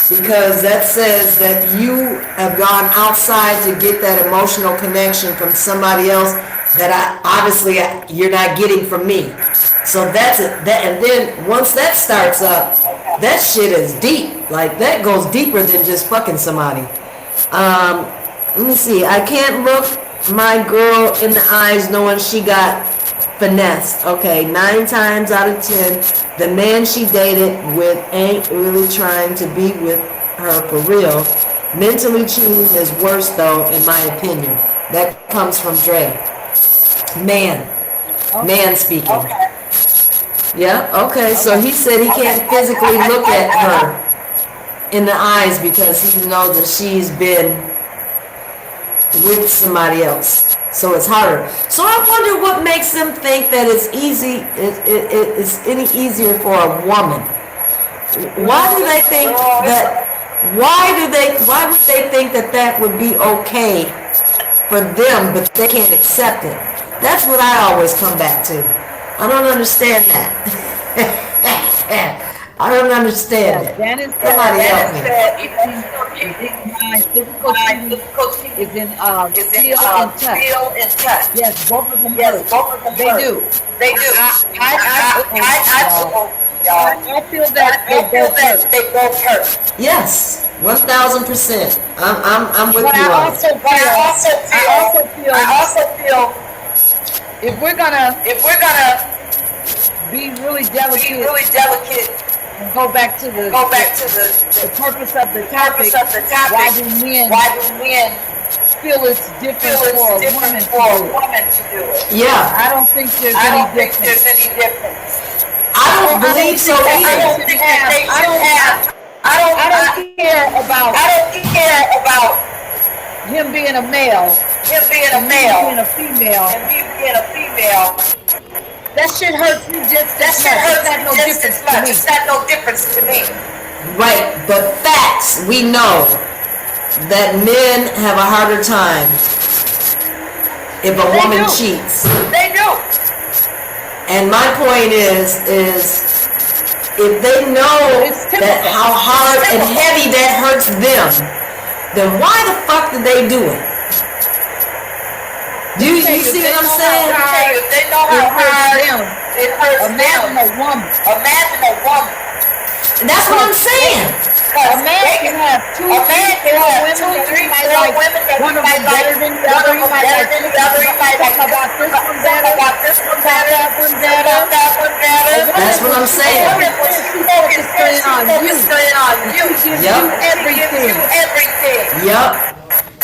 because that says that you have gone outside to get that emotional connection from somebody else that obviously you're not getting from me. So that's it. And then once that starts up, that shit is deep. Like, that goes deeper than just fucking somebody. Let me see. I can't look my girl in the eyes knowing she got finessed. Okay, 9 times out of 10, the man she dated with ain't really trying to be with her for real. Mentally cheating is worse though, in my opinion. That comes from Dre. Man speaking. Okay. Yeah, okay, so he said he can't physically look at her in the eyes because he knows that she's been with somebody else. So it's harder. So I wonder what makes them think that it's easy, it's any easier for a woman. Why do they think that, why would they think that that would be okay for them, but they can't accept it? That's what I always come back to. I don't understand that. I don't understand it. Dennis Somebody help me. my physical cheating is in feel and touch. Feel and touch. Yes, both of them Yes, hurt. both of them They hurt. do. They do. I feel that they both hurt. They both hurt. Yes, 1,000%. I'm with But you I on it. also feel if we're gonna be really delicate and go back to the purpose of the topic, why do men feel it's different for a woman to do it? Yeah, I don't think there's I any don't think difference. there's any difference. I don't believe so I either. don't think that they should have. I don't care about care about him being a male, him being a being male a female. and me being a female. That shit hurts me just That as shit much. hurts It's not me no just difference as to much. me. It's not no difference to me. Right, but facts, we know that men have a harder time if a woman do. cheats. They do. And my point is if they know It's typical. that how hard and heavy that hurts them, then why the fuck did they do it? Do you see what I'm saying? I tell you, if they know It how hurts hard them. it hurts Imagine them. a woman. Imagine a woman. And that's what I'm saying. A man can have two, A man can have women two, that three, he might four like. women that One he of might them like. better than the One other. of He them might better like than this the other. He might like about this one better. About this one better. That one better. About that one better. That's what I'm saying. Women will Focusing on you. focusing on you. She gives Yep. you She gives everything. you everything. Yup.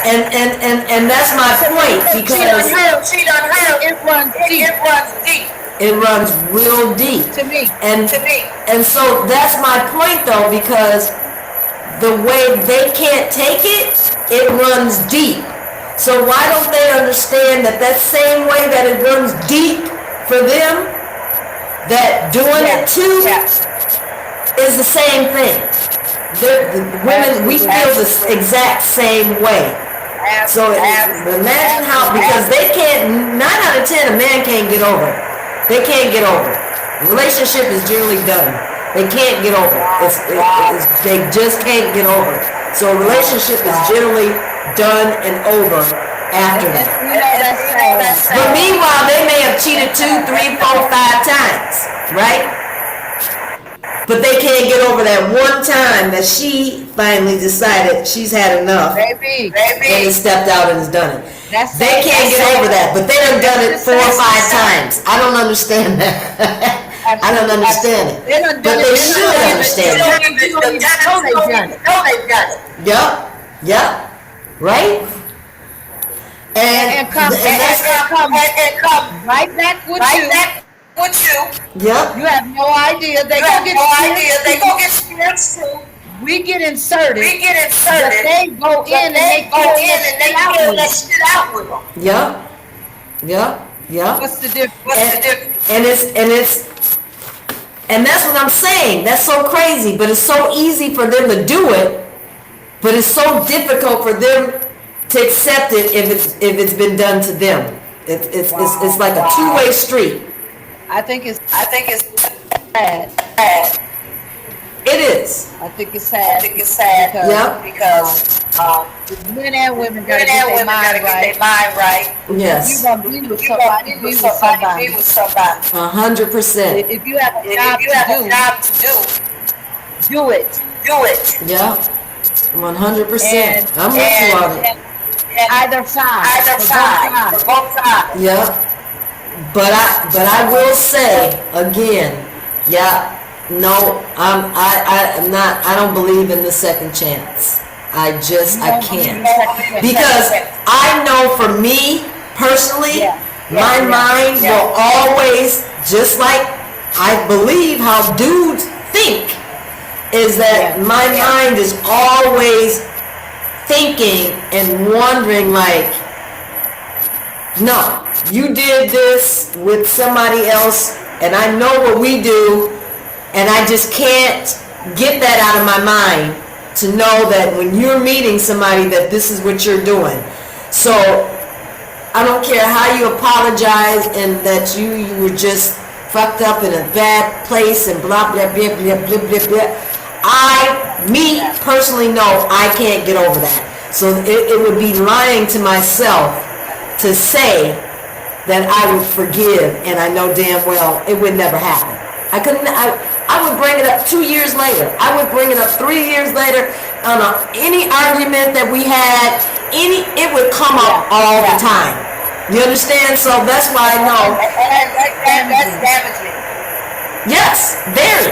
And that's my point, because She done her. It runs deep It runs deep it runs real deep. to me. And to me. And so that's my point though, because the way they can't take it, it runs deep. So why don't they understand that that same way that it runs deep for them, that doing it too is the same thing. The women, we feel the exact same way. So imagine how, because they can't, 9 out of 10, a man can't get over it. They can't get over it. Relationship is generally done. They can't get over it. They just can't get over it. So a relationship is generally done and over after that. You know that's But meanwhile, they may have cheated 2, 3, 4, 5 times, right? But they can't get over that one time that she finally decided she's had enough baby. and has stepped out and has done it. That's They can't get over that, but they done done it 4 or 5 times. I don't understand that. I don't understand it. They done But done they it. should understand it. Know they've done it. Yup, right? And come And come right back with right you. back with you. Yup, You have no idea. They You go have get no scared idea. They too. go get scared too. We get inserted. We get But inserted. they go in and they go kill in and they that kill shit that out shit out with them. yup. What's the difference? What's the difference? And that's what I'm saying. That's so crazy, but it's so easy for them to do it, but it's so difficult for them to accept it if it's been done to them. It's like a two-way street. I think it's bad. It is. I think it's I sad think it's sad Yep. because men and women gotta men get and their women gotta mind get their right. mind right. You Yes. gonna be with You gonna somebody, be be with with somebody, somebody. be with somebody. 100%. If you have a If job you have a to job to do, do it. do it. Yeah. 100%. And- I'm with you on it. And Either side. either For both side, sides. for both sides. Yeah. But I will say again, yeah, no, I'm not, I don't believe in the second chance. I can't. Because I know for me personally, Yeah. my mind will always, just like I believe how dudes think, is that my mind is always thinking and wondering like, no, you did this with somebody else and I know what we do and I just can't get that out of my mind to know that when you're meeting somebody that this is what you're doing. So I don't care how you apologize and that you were just fucked up in a bad place and blah blah blah blah blah blah blah. Me personally know I can't get over that. So it would be lying to myself to say that I would forgive, and I know damn well it would never happen. I would bring it up 2 years later. I would bring it up 3 years later on any argument that we had. It would come up all the time. You understand? So that's why I know. And that's damaging. Yes, very.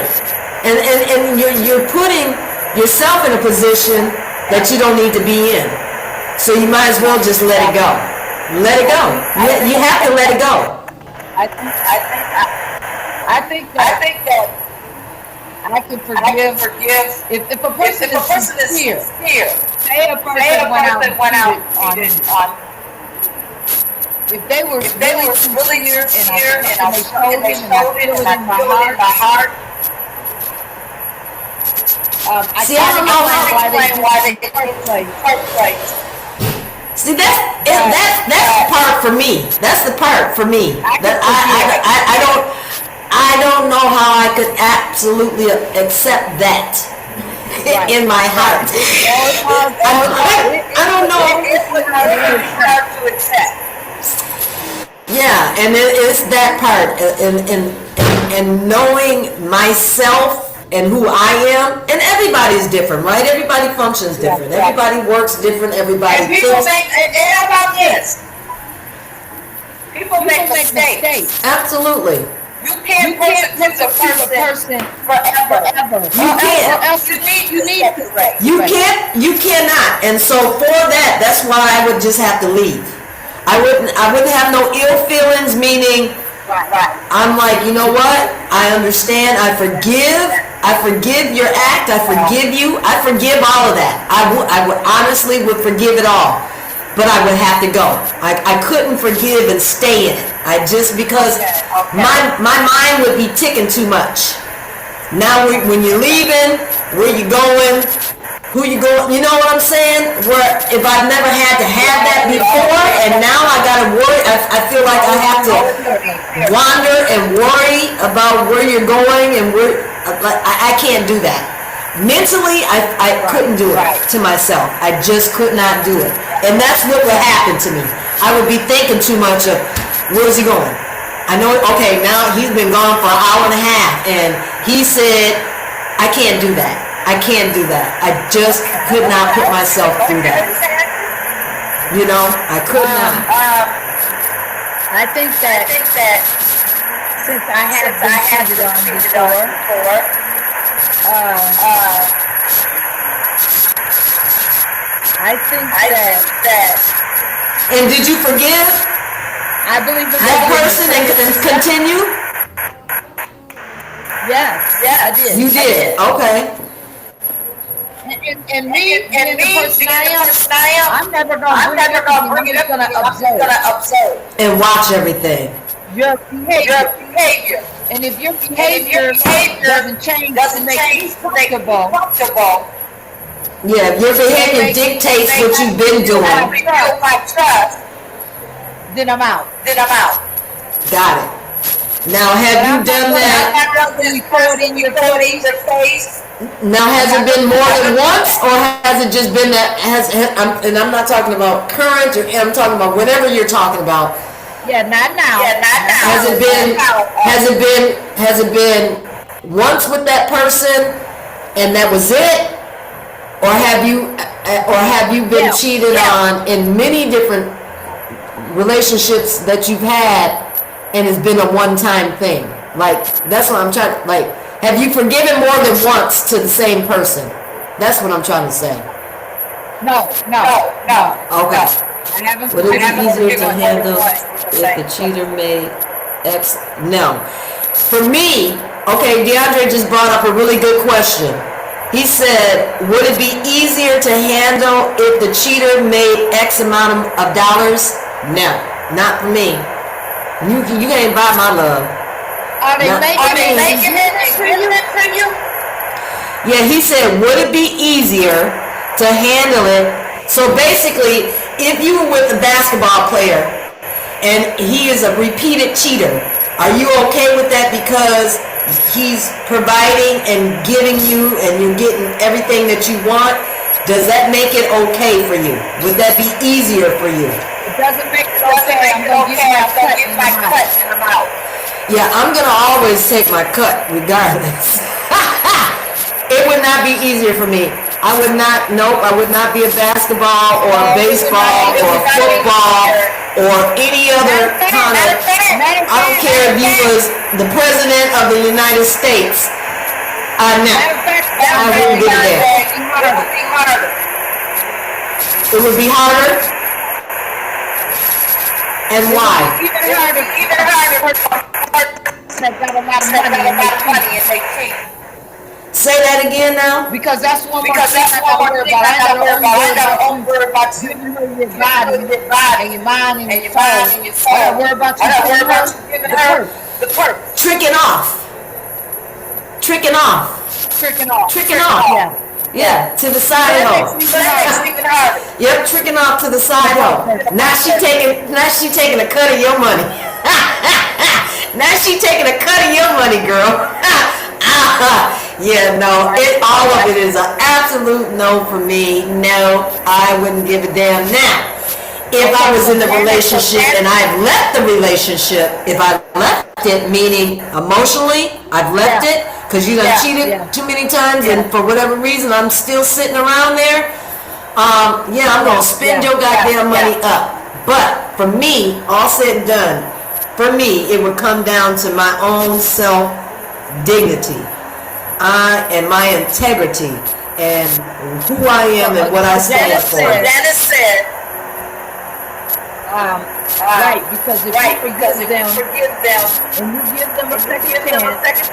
And you're putting yourself in a position that you don't need to be in. So you might as well just let it go. Let it go. You have to let it go. I think that I can forgive if a person is sincere. Say a person went out and cheated on. If they were really sincere and they showed it and I feel it in my heart. I See, I don't know why they did it first place. See, that's the part for me. That's the part for me. That I don't know how I could absolutely accept that in my heart. I don't know. It's hard to accept. Yeah, and it's that part, and knowing myself and who I am, and everybody's different, right? Everybody functions different. Everybody works different. Everybody And people thinks. and how about this? People make mistakes. Absolutely. You can't persecute a person forever. You can't. Or else You need to separate. You cannot. And so for that's why I would just have to leave. I wouldn't have no ill feelings, meaning Right. I'm like, you know what? I understand. I forgive your act. I forgive you. I forgive all of that. I would honestly would forgive it all. But I would have to go. I couldn't forgive and stay in it. Because my mind would be ticking too much. Now when you're leaving, where you going, who you going, you know what I'm saying? Where if I've never had to have that before, and now I gotta worry, I feel like I have to wander and worry about where you're going and where, I can't do that. Mentally, I couldn't do it to myself. I just could not do it. And that's what would happen to me. I would be thinking too much of, where's he going? I know, okay, now he's been gone for an hour and a half, and he said, I can't do that. I can't do that. I just could not put myself through that. You know, I could not. I think that since I have been cheated on before, I think that And did you forgive I believe in that person and continue? Yes, I did. You did. Okay. And me, being the person I am, I'm never gonna bring it up. I'm just gonna observe And watch everything. your behavior. And if your behavior doesn't change to make you comfortable, Yeah, your behavior dictates what you've been doing. then I'm out. Got it. Now, have you done that? Report in your face. Now, has it been more than once, or has it just been that? And I'm not talking about current, or I'm talking about whatever you're talking about. Yeah, not now. Has it been? Has it been once with that person, and that was it, or have you? Or have you been cheated on in many different relationships that you've had, and it's been a one-time thing? Like, that's what I'm trying. Like, have you forgiven more than once to the same person? That's what I'm trying to say. No. Okay. I haven't. Would it I haven't be easier to forgiven handle more than if the cheater made X? No. For me, okay, DeAndre just brought up a really good question. He said, would it be easier to handle if the cheater made X amount of dollars? No, not for me. You can't buy my love. Are they Now- making it for you? Yeah, he said, would it be easier to handle it? So basically, if you were with a basketball player and he is a repeated cheater, are you okay with that because he's providing and giving you and you're getting everything that you want? Does that make it okay for you? Would that be easier for you? It doesn't make it okay. I'm gonna get my cut in the mouth. Yeah, I'm gonna always take my cut regardless. It would not be easier for me. I would not, nope, I would not be a basketball or a baseball or a football or any other kind of, I don't care if you was the president of the United States. No, I wouldn't give a damn. It would be harder? And why? Even harder. That got a lot of money and they cheat. Say that again now? Because that's one more thing I gotta worry about. I gotta only worry about you giving her your body and your mind and your soul. I gotta worry about you giving her the purse. Tricking off. Tricking off. Yeah. Yeah, to the side hoe. Yep, tricking off to the side hoe. Now she taking a cut of your money. Now she taking a cut of your money, girl. Yeah, no, all of it is an absolute no for me. No, I wouldn't give a damn. Now, if I was in the relationship and I've left the relationship, if I left it, meaning emotionally, I've left it, because you done cheated too many times, and for whatever reason, I'm still sitting around there, I'm going to spend your goddamn money up. But for me, all said and done, for me, it would come down to my own self-dignity. And my integrity and who I am and what I stand for. That is said. Right, because if you forgive them and you give them a second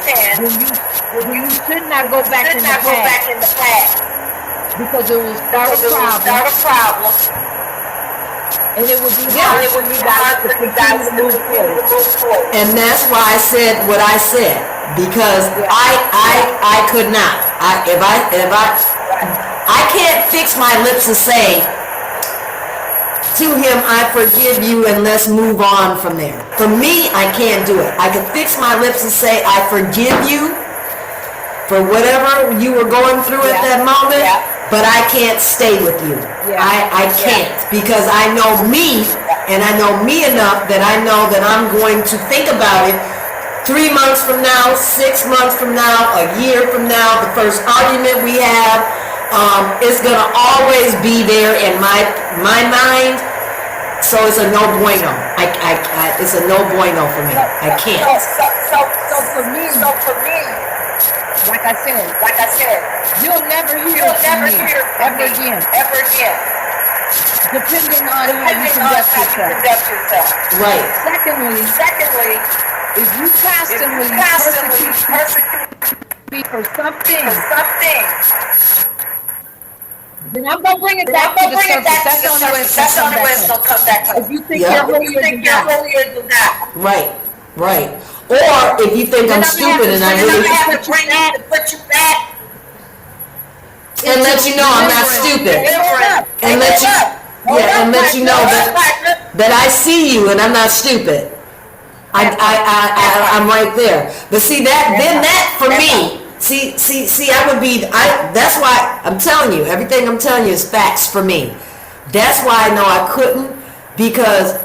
chance, then you should not go back in the past. Because it will start a problem. And it would be hard for you guys to continue to move forward. And that's why I said what I said, because I could not. I can't fix my lips and say to him, I forgive you, and let's move on from there. For me, I can't do it. I could fix my lips and say, I forgive you for whatever you were going through at that moment, but I can't stay with you. I can't, because I know me, and I know me enough that I know that I'm going to think about it 3 months from now, 6 months from now, a year from now. The first argument we have, it's gonna always be there in my mind. So it's a no bueno. It's a no bueno for me. I can't. So for me, like I said, you'll never hear from me ever again. Depending on how you conduct yourself. Right. Secondly, if you constantly persecute me for something, then I'm gonna bring it back to the surface. That's the only way it's gonna come back. If you think you're holier than that. Right. Or if you think I'm stupid and I really have to bring it to put you back. and let you know I'm not stupid, and let you know that I see you and I'm not stupid. I'm right there. But see that for me, see, that's why I'm telling you, everything I'm telling you is facts for me. That's why I know I couldn't, because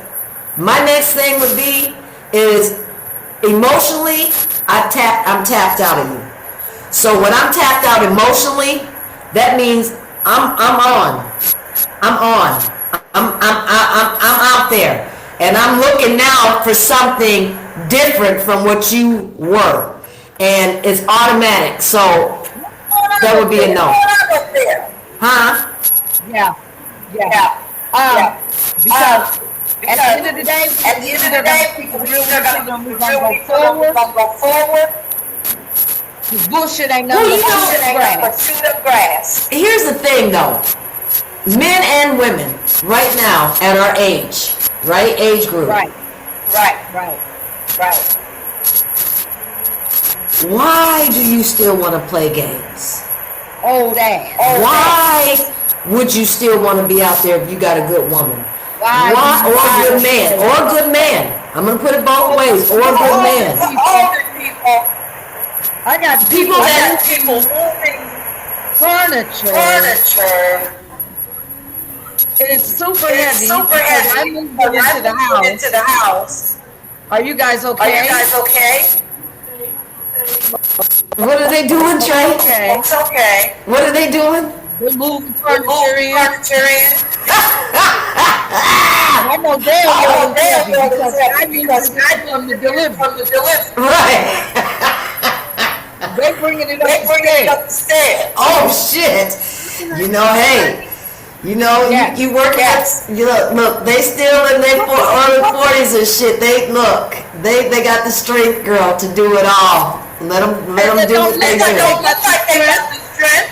my next thing would be is emotionally, I'm tapped out of you. So when I'm tapped out emotionally, that means I'm on. I'm out there, and I'm looking now for something different from what you were, and it's automatic. So that would be a no. Huh? Yeah. Because at the end of the day, people are gonna go forward. Cause bullshit ain't Well, nothing you know, but shoot up grass. Here's the thing, though. Men and women, right now, at our age, right age group. Right. Why do you still want to play games? Old ass. Why would you still want to be out there if you got a good woman? Why? Or a good man? Or a good man. I'm going to put it both ways. Or a good man. I got People that moving furniture. It's super heavy. I moved into the house. Are you guys okay? What are they doing, Trey? Okay. It's okay. What are they doing? We're moving furniture in. I know they're heavy because I usually come to deliver. Right. They bringing it up the stairs. Oh, shit. You know, hey. You know, Yes. you work at, you look, they still in their early 40s and shit. They got the strength, girl, to do it all. Let them do what they do.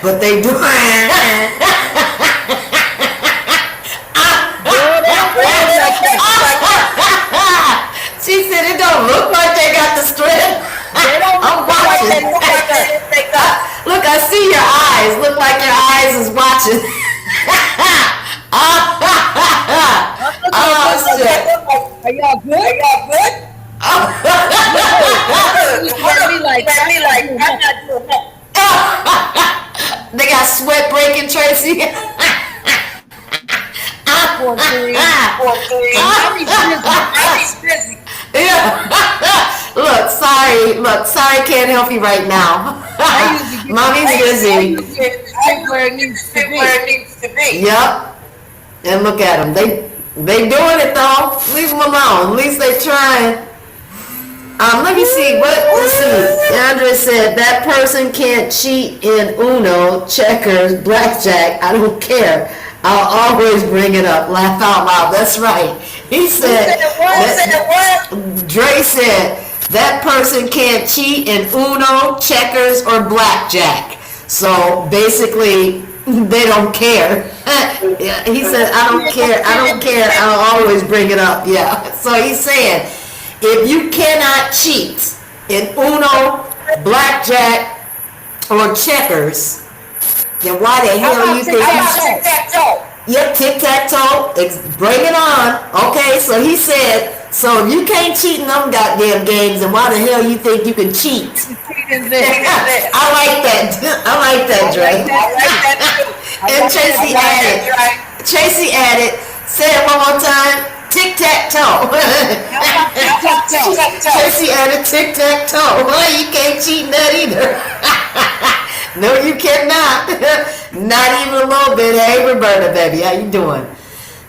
But they do. She said it don't look like they got the strength. I'm watching. Look, I see your eyes. Look like your eyes is watching. Oh, shit. Are y'all good? They got sweat breaking, Tracy. Poor thing. Yeah. Look, sorry, can't help you right now. Mommy's busy. Where it needs to be. Yep. And look at them. They doing it though. Leave them alone. At least they trying. Let me see. Let's see. Andrea said that person can't cheat in Uno, checkers, blackjack. I don't care. I'll always bring it up. Laugh out loud. That's right. He said. Dre said that person can't cheat in Uno, checkers, or blackjack. So basically, they don't care. Yeah, he said, I don't care. I'll always bring it up. Yeah. So he's saying, if you cannot cheat in Uno, blackjack, or checkers, then why the hell you think you... Yep, tic-tac-toe. Bring it on. Okay, so he said, so if you can't cheat in them goddamn games, then why the hell you think you can cheat? I like that, Dre. And Tracy added, say it one more time, tic-tac-toe. Tracy added tic-tac-toe. Well, you can't cheat in that either. No, you cannot. Not even a little bit. Hey, Roberta, baby, how you doing?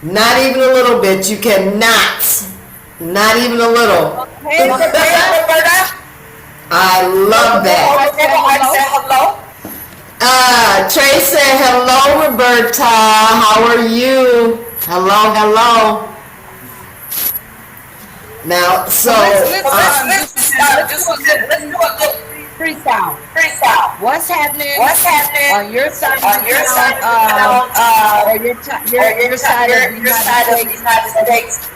Not even a little bit. You cannot. Not even a little. Hey, Roberta. I love that. Trey said, hello, Roberta. How are you? Hello. Now, so... let's do a little freestyle. What's happening on your side of the town, or your side of the United States?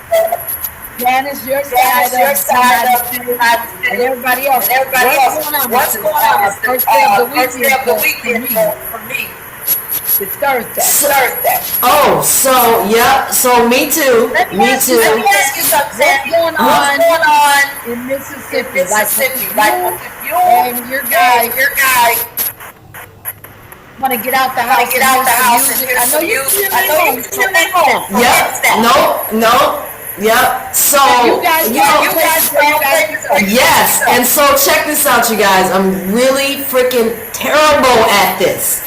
Janice, your side of the United States, and everybody else. What's going on? First day of the week for me. It's Thursday. Thursday. Oh, so, yep, so me too, Let me me ask you too. Let me ask you something, What's Sandy. going What's on going on in in Mississippi? Mississippi? Like, Like, you if you and your and guy your guy want to get out the want to house get and out hear the some house and music. hear I know some you're music. still I at know home, you're so still at fix home. that. Yep, no, yep, so, You guys you know, You guys you guys are yes, and so check this out, you guys. I'm really freaking terrible at this.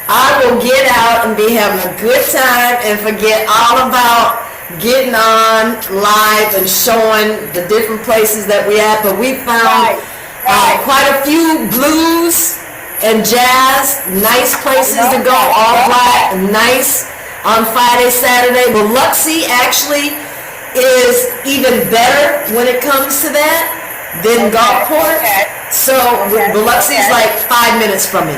I will get out and be having a good time and forget all about getting on live and showing the different places that we at. But we found quite a few blues and jazz, nice places to go, all black, nice on Friday, Saturday. Biloxi actually is even better when it comes to that than Gulfport. So Biloxi's like 5 minutes from me,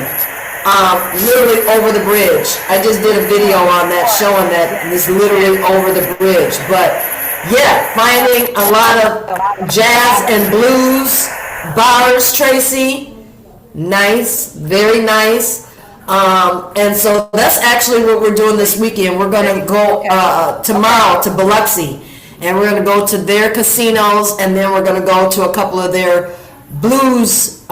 literally over the bridge. I just did a video on that showing that it's literally over the bridge. But yeah, finding a lot of jazz and blues bars, Tracy. Nice, very nice. And so that's actually what we're doing this weekend. We're going to go tomorrow to Biloxi, and we're going to go to their casinos, and then we're going to go to a couple of their blues.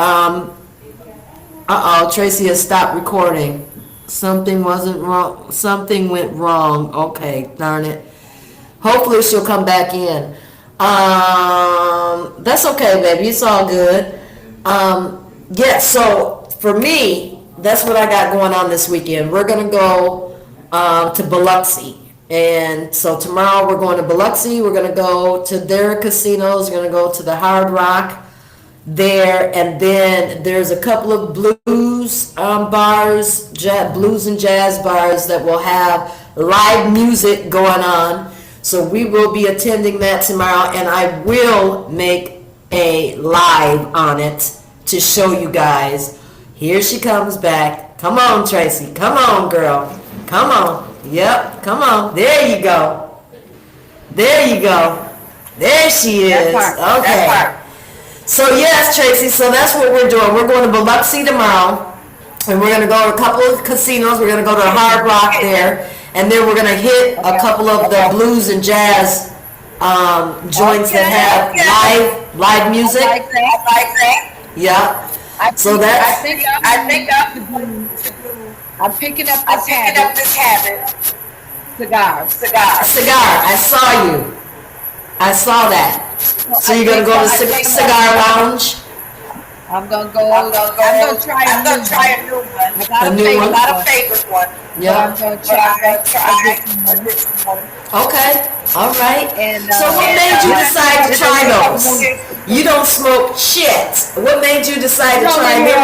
Tracy has stopped recording. Something wasn't wrong. Something went wrong. Okay, darn it. Hopefully she'll come back in. That's okay, baby. It's all good. Yeah, so for me, that's what I got going on this weekend. We're going to go to Biloxi. And so tomorrow we're going to Biloxi. We're going to go to their casinos. We're going to go to the Hard Rock there. And then there's a couple of blues bars, blues and jazz bars that will have live music going on. So we will be attending that tomorrow. And I will make a live on it to show you guys. Here she comes back. Come on, Tracy. Come on, girl. Come on. Yep, come on. There you go. There you go. There she is. Okay. So yes, Tracy, so that's what we're doing. We're going to Biloxi tomorrow, and we're going to go to a couple of casinos. We're going to go to the Hard Rock there, and then we're going to hit a couple of the blues and jazz joints that have live music. I like that. Yeah. So I that's think I'm picking up I'm this picking up habit. this habit. Cigars. cigar. I saw you. I saw that. So you're gonna go to cigar lounge? I'm gonna try a new one. I got A a new favorite one? Not a one. favorite one. But Yeah. I'm gonna try a different one. Okay. All right. And So what made you decide to try those? You don't smoke shit. What made you decide to try them?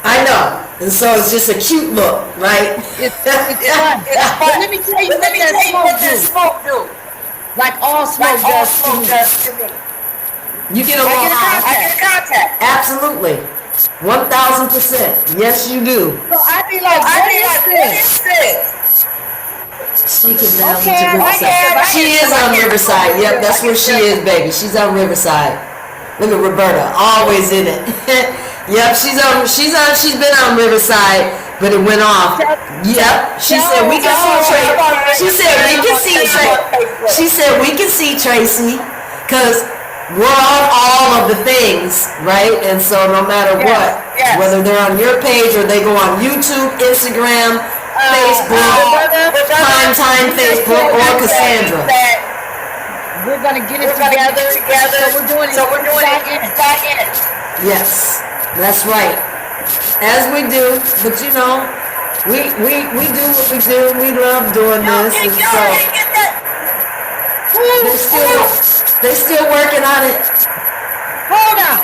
I know. And so it's just a cute look, right? It's fun. But let me tell you what that smoke do. Like all smoke does to me. You feel more high? I get contact. Absolutely. 1000%. Yes, you do. So I be like, what is this? She can down Okay, to Riverside. okay, She is on Riverside. Yep, that's where she is, baby. She's on Riverside. Look at Roberta, always in it. Yep, she's been on Riverside, but it went off. Yep, she said we can see Tracy. She said we can see Tracy. She said we can see Tracy, cause we're on all of the things, right? And so no matter what, whether they're on your page or they go on YouTube, Instagram, Facebook, Primetime Facebook, or Cassandra. We're gonna get it together. So we're doing it back in it. Yes, that's right. As we do, but you know, we do what we do. We love doing this, and so they're still working on it. Hold on.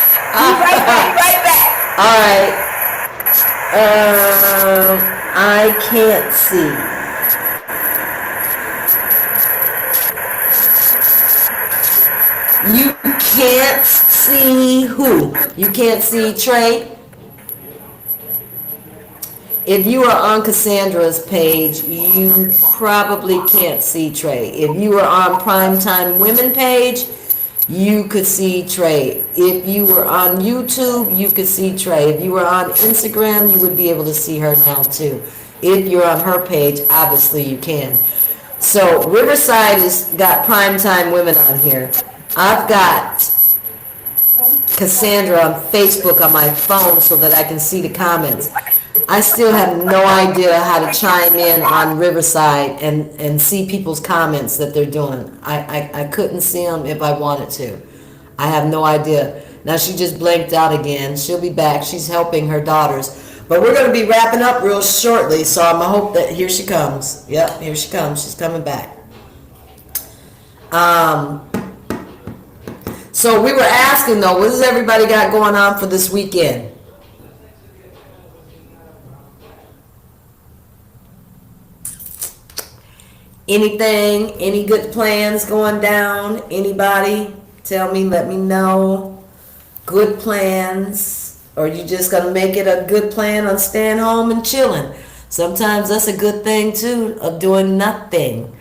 Right back. All right. I can't see. You can't see who? You can't see Trey? If you are on Cassandra's page, you probably can't see Trey. If you are on Primetime Women page, you could see Trey. If you were on YouTube, you could see Trey. If you were on Instagram, you would be able to see her now too. If you're on her page, obviously you can. So Riverside has got primetime women on here. I've got Cassandra on Facebook on my phone so that I can see the comments. I still have no idea how to chime in on Riverside and see people's comments that they're doing. I couldn't see them if I wanted to. I have no idea. Now she just blanked out again. She'll be back. She's helping her daughters. But we're going to be wrapping up real shortly, so I'm going to hope that here she comes. Yep, here she comes. She's coming back. So we were asking, though, what has everybody got going on for this weekend? Anything? Any good plans going down? Anybody? Tell me, let me know. Good plans. Or you just gonna make it a good plan on staying home and chilling? Sometimes that's a good thing too, of doing nothing.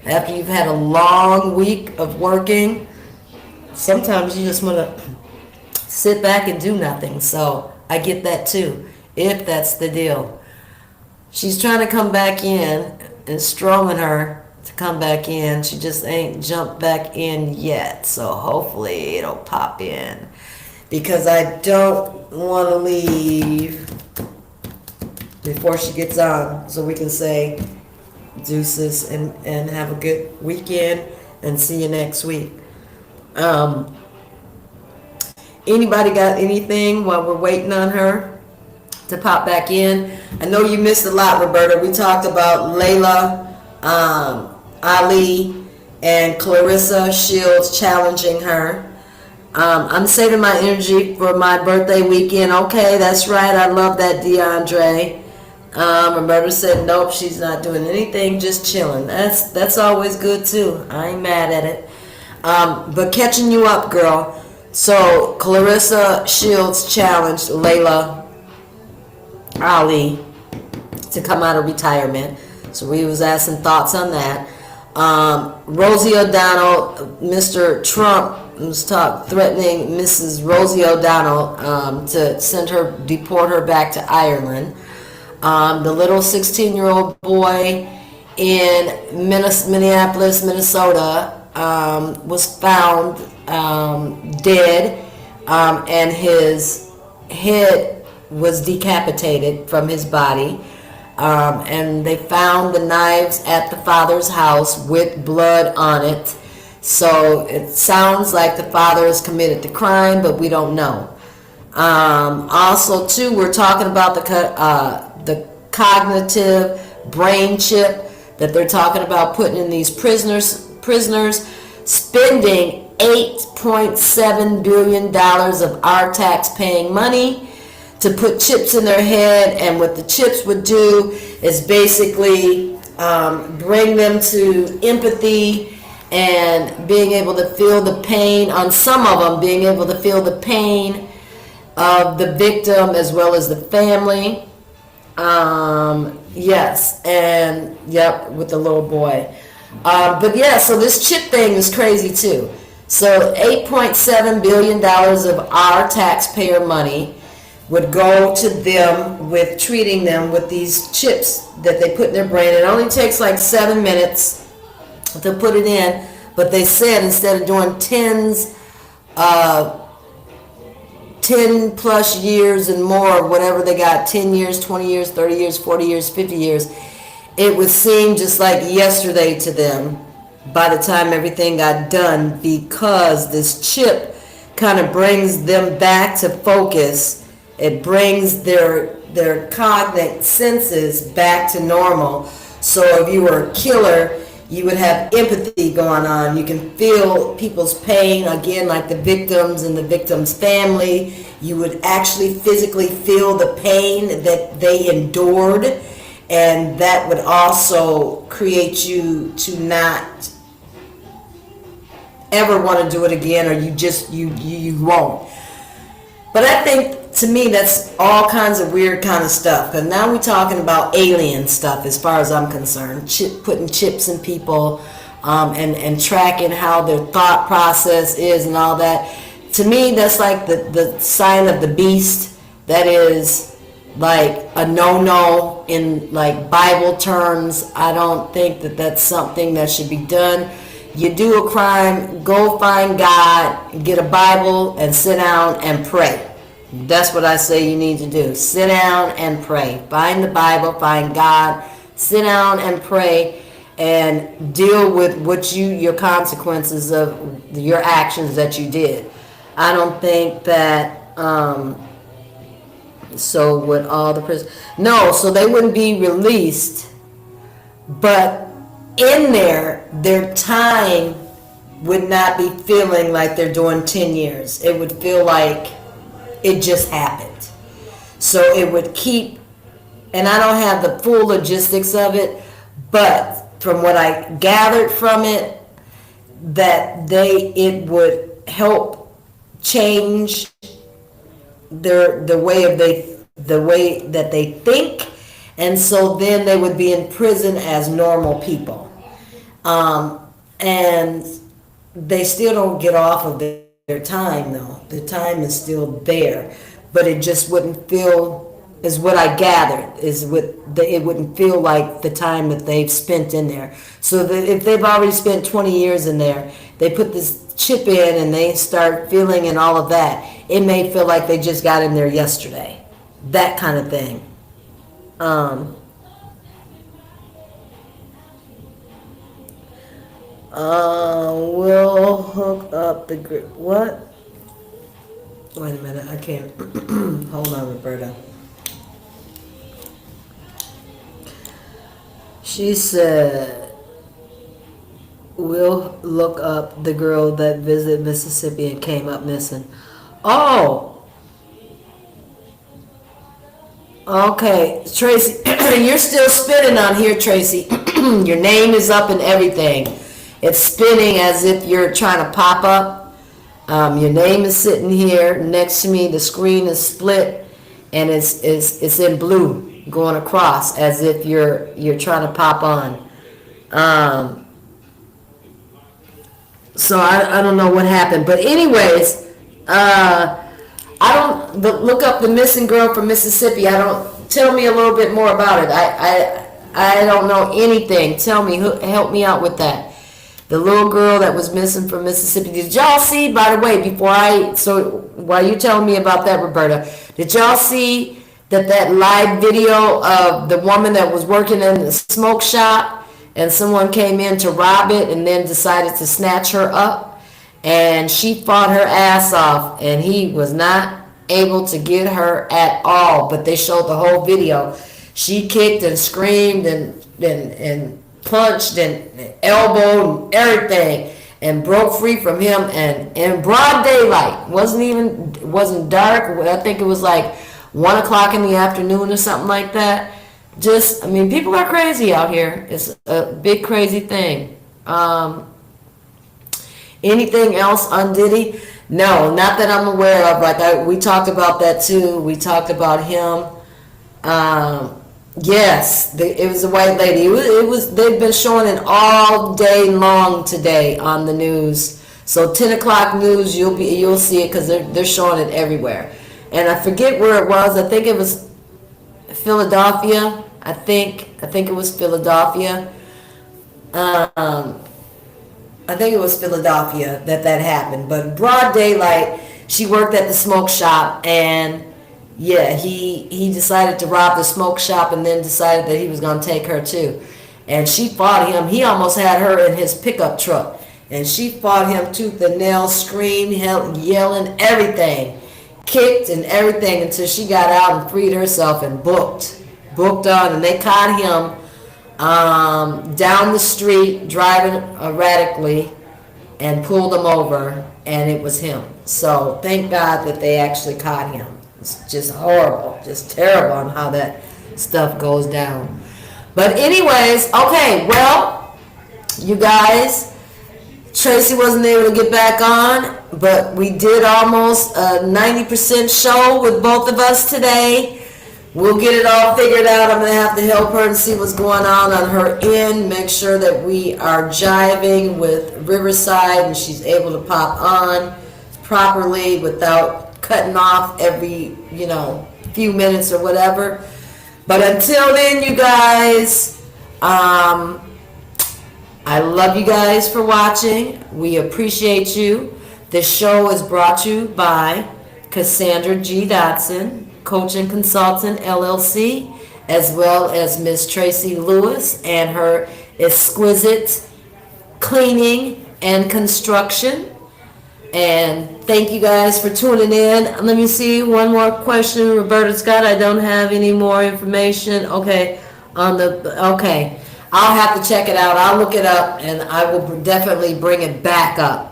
After you've had a long week of working, sometimes you just wanna sit back and do nothing. So I get that too, if that's the deal. She's trying to come back in and strolling her to come back in. She just ain't jumped back in yet. So hopefully it'll pop in. Because I don't want to leave before she gets on, so we can say deuces and have a good weekend and see you next week. Anybody got anything while we're waiting on her to pop back in? I know you missed a lot, Roberta. We talked about Layla, Ali, and Clarissa Shields challenging her. I'm saving my energy for my birthday weekend. Okay, that's right. I love that, DeAndre. Roberta said, nope, she's not doing anything, just chilling. That's always good, too. I ain't mad at it. But catching you up, girl. So, Clarissa Shields challenged Layla Ali to come out of retirement. So, we was asking thoughts on that. Rosie O'Donnell, Mr. Trump was threatening Mrs. Rosie O'Donnell to deport her back to Ireland. The little 16-year-old boy in Minneapolis, Minnesota, was found dead, and his head was decapitated from his body. And they found the knives at the father's house with blood on it. So it sounds like the father has committed the crime, but we don't know. Also, too, we're talking about the cognitive brain chip that they're talking about putting in these prisoners, spending $8.7 billion of our tax-paying money to put chips in their head, and what the chips would do is basically bring them to empathy and being able to feel the pain, on some of them, being able to feel the pain of the victim as well as the family. Yes, and yep, with the little boy. But yeah, so this chip thing is crazy too. So $8.7 billion of our taxpayer money would go to them with treating them with these chips that they put in their brain. It only takes like 7 minutes to put it in, but they said instead of doing 10 plus years and more, whatever they got, 10 years, 20 years, 30 years, 40 years, 50 years, it would seem just like yesterday to them by the time everything got done, because this chip kind of brings them back to focus. It brings their cognitive senses back to normal. So if you were a killer, you would have empathy going on. You can feel people's pain, again, like the victims and the victim's family. You would actually physically feel the pain that they endured, and that would also create you to not ever want to do it again, or you won't. But I think, to me, that's all kinds of weird kind of stuff. Because now we're talking about alien stuff as far as I'm concerned. Putting chips in people, and tracking how their thought process is and all that. To me, that's like the sign of the beast. That is like a no-no in like Bible terms. I don't think that that's something that should be done. You do a crime, go find God, get a Bible, and sit down and pray. That's what I say you need to do. Sit down and pray. Find the Bible, find God, sit down and pray, and deal with your consequences of your actions that you did. I don't think that, so with all the prisoners, no, so they wouldn't be released, but in there, their time would not be feeling like they're doing 10 years. It would feel like it just happened. So it would keep, and I don't have the full logistics of it, but from what I gathered from it, that it would help change the way that they think, and so then they would be in prison as normal people, and they still don't get off of their time though. The time is still there, but it just wouldn't feel, is what I gathered, it wouldn't feel like the time that they've spent in there. So that if they've already spent 20 years in there, they put this chip in and they start feeling and all of that, it may feel like they just got in there yesterday. That kind of thing. We'll hook up the group. What? Wait a minute, I can't. Hold on, Roberta. She said, we'll look up the girl that visited Mississippi and came up missing. Oh! Okay, Tracy, you're still spinning on here, Tracy. Your name is up and everything. It's spinning as if you're trying to pop up. Your name is sitting here next to me. The screen is split, and it's in blue going across as if you're trying to pop on. So I don't know what happened, but anyways, look up the missing girl from Mississippi. Tell me a little bit more about it. I don't know anything. Tell me, help me out with that. The little girl that was missing from Mississippi. Did y'all see, by the way, while you telling me about that, Roberta, did y'all see that live video of the woman that was working in the smoke shop and someone came in to rob it and then decided to snatch her up, and she fought her ass off and he was not able to get her at all, but they showed the whole video. She kicked and screamed and punched and elbowed and everything and broke free from him, and in broad daylight. Wasn't dark. I think it was like 1 o'clock in the afternoon or something like that. People are crazy out here. It's a big crazy thing. Anything on Diddy? No, not that I'm aware of. We talked about that too. We talked about him. Yes, it was a white lady. They've been showing it all day long today on the news. So 10 o'clock news, you'll see it because they're showing it everywhere. And I forget where it was. I think it was Philadelphia. I think it was Philadelphia. I think it was Philadelphia that happened. But broad daylight, she worked at the smoke shop, and yeah, he decided to rob the smoke shop and then decided that he was going to take her too. And she fought him. He almost had her in his pickup truck. And she fought him tooth and nail, screamed, yelling, everything. Kicked and everything until she got out and freed herself and booked on. And they caught him down the street driving erratically and pulled him over, and it was him. So thank God that they actually caught him. It's just horrible, just terrible on how that stuff goes down. But anyways, okay, well, you guys, Tracy wasn't able to get back on, but we did almost a 90% show with both of us today. We'll get it all figured out. I'm going to have to help her and see what's going on her end. Make sure that we are jiving with Riverside and she's able to pop on properly without cutting off every, few minutes or whatever. But until then, you guys, I love you guys for watching. We appreciate you. This show is brought to you by Cassandra G. Dotson, Coach and Consultant LLC, as well as Miss Tracy Lewis and her exquisite cleaning and construction. And thank you guys for tuning in. Let me see, one more question. Roberta Scott, I don't have any more information. Okay, okay. I'll have to check it out. I'll look it up and I will definitely bring it back up.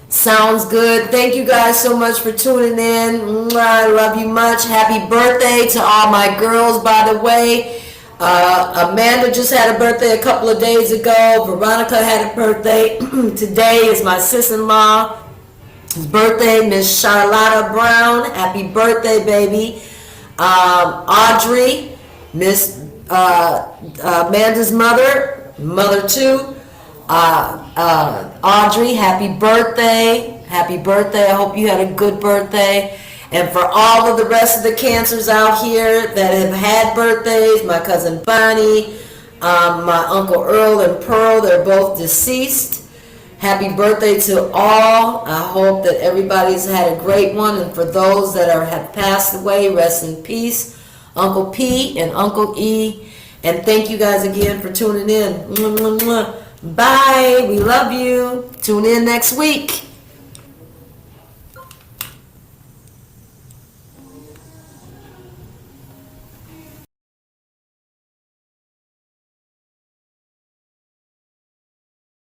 Sounds good. Thank you guys so much for tuning in. I love you much. Happy birthday to all my girls, by the way. Amanda just had a birthday a couple of days ago. Veronica had a birthday. Today is my sister-in-law's birthday, Miss Charlotta Brown. Happy birthday, baby. Audrey, Miss Amanda's mother too. Audrey, happy birthday. Happy birthday. I hope you had a good birthday. And for all of the rest of the cancers out here that have had birthdays, my cousin Bonnie, my Uncle Earl and Pearl, they're both deceased. Happy birthday to all. I hope that everybody's had a great one. And for those that have passed away, rest in peace. Uncle P and Uncle E. And thank you guys again for tuning in. Bye. We love you. Tune in next week.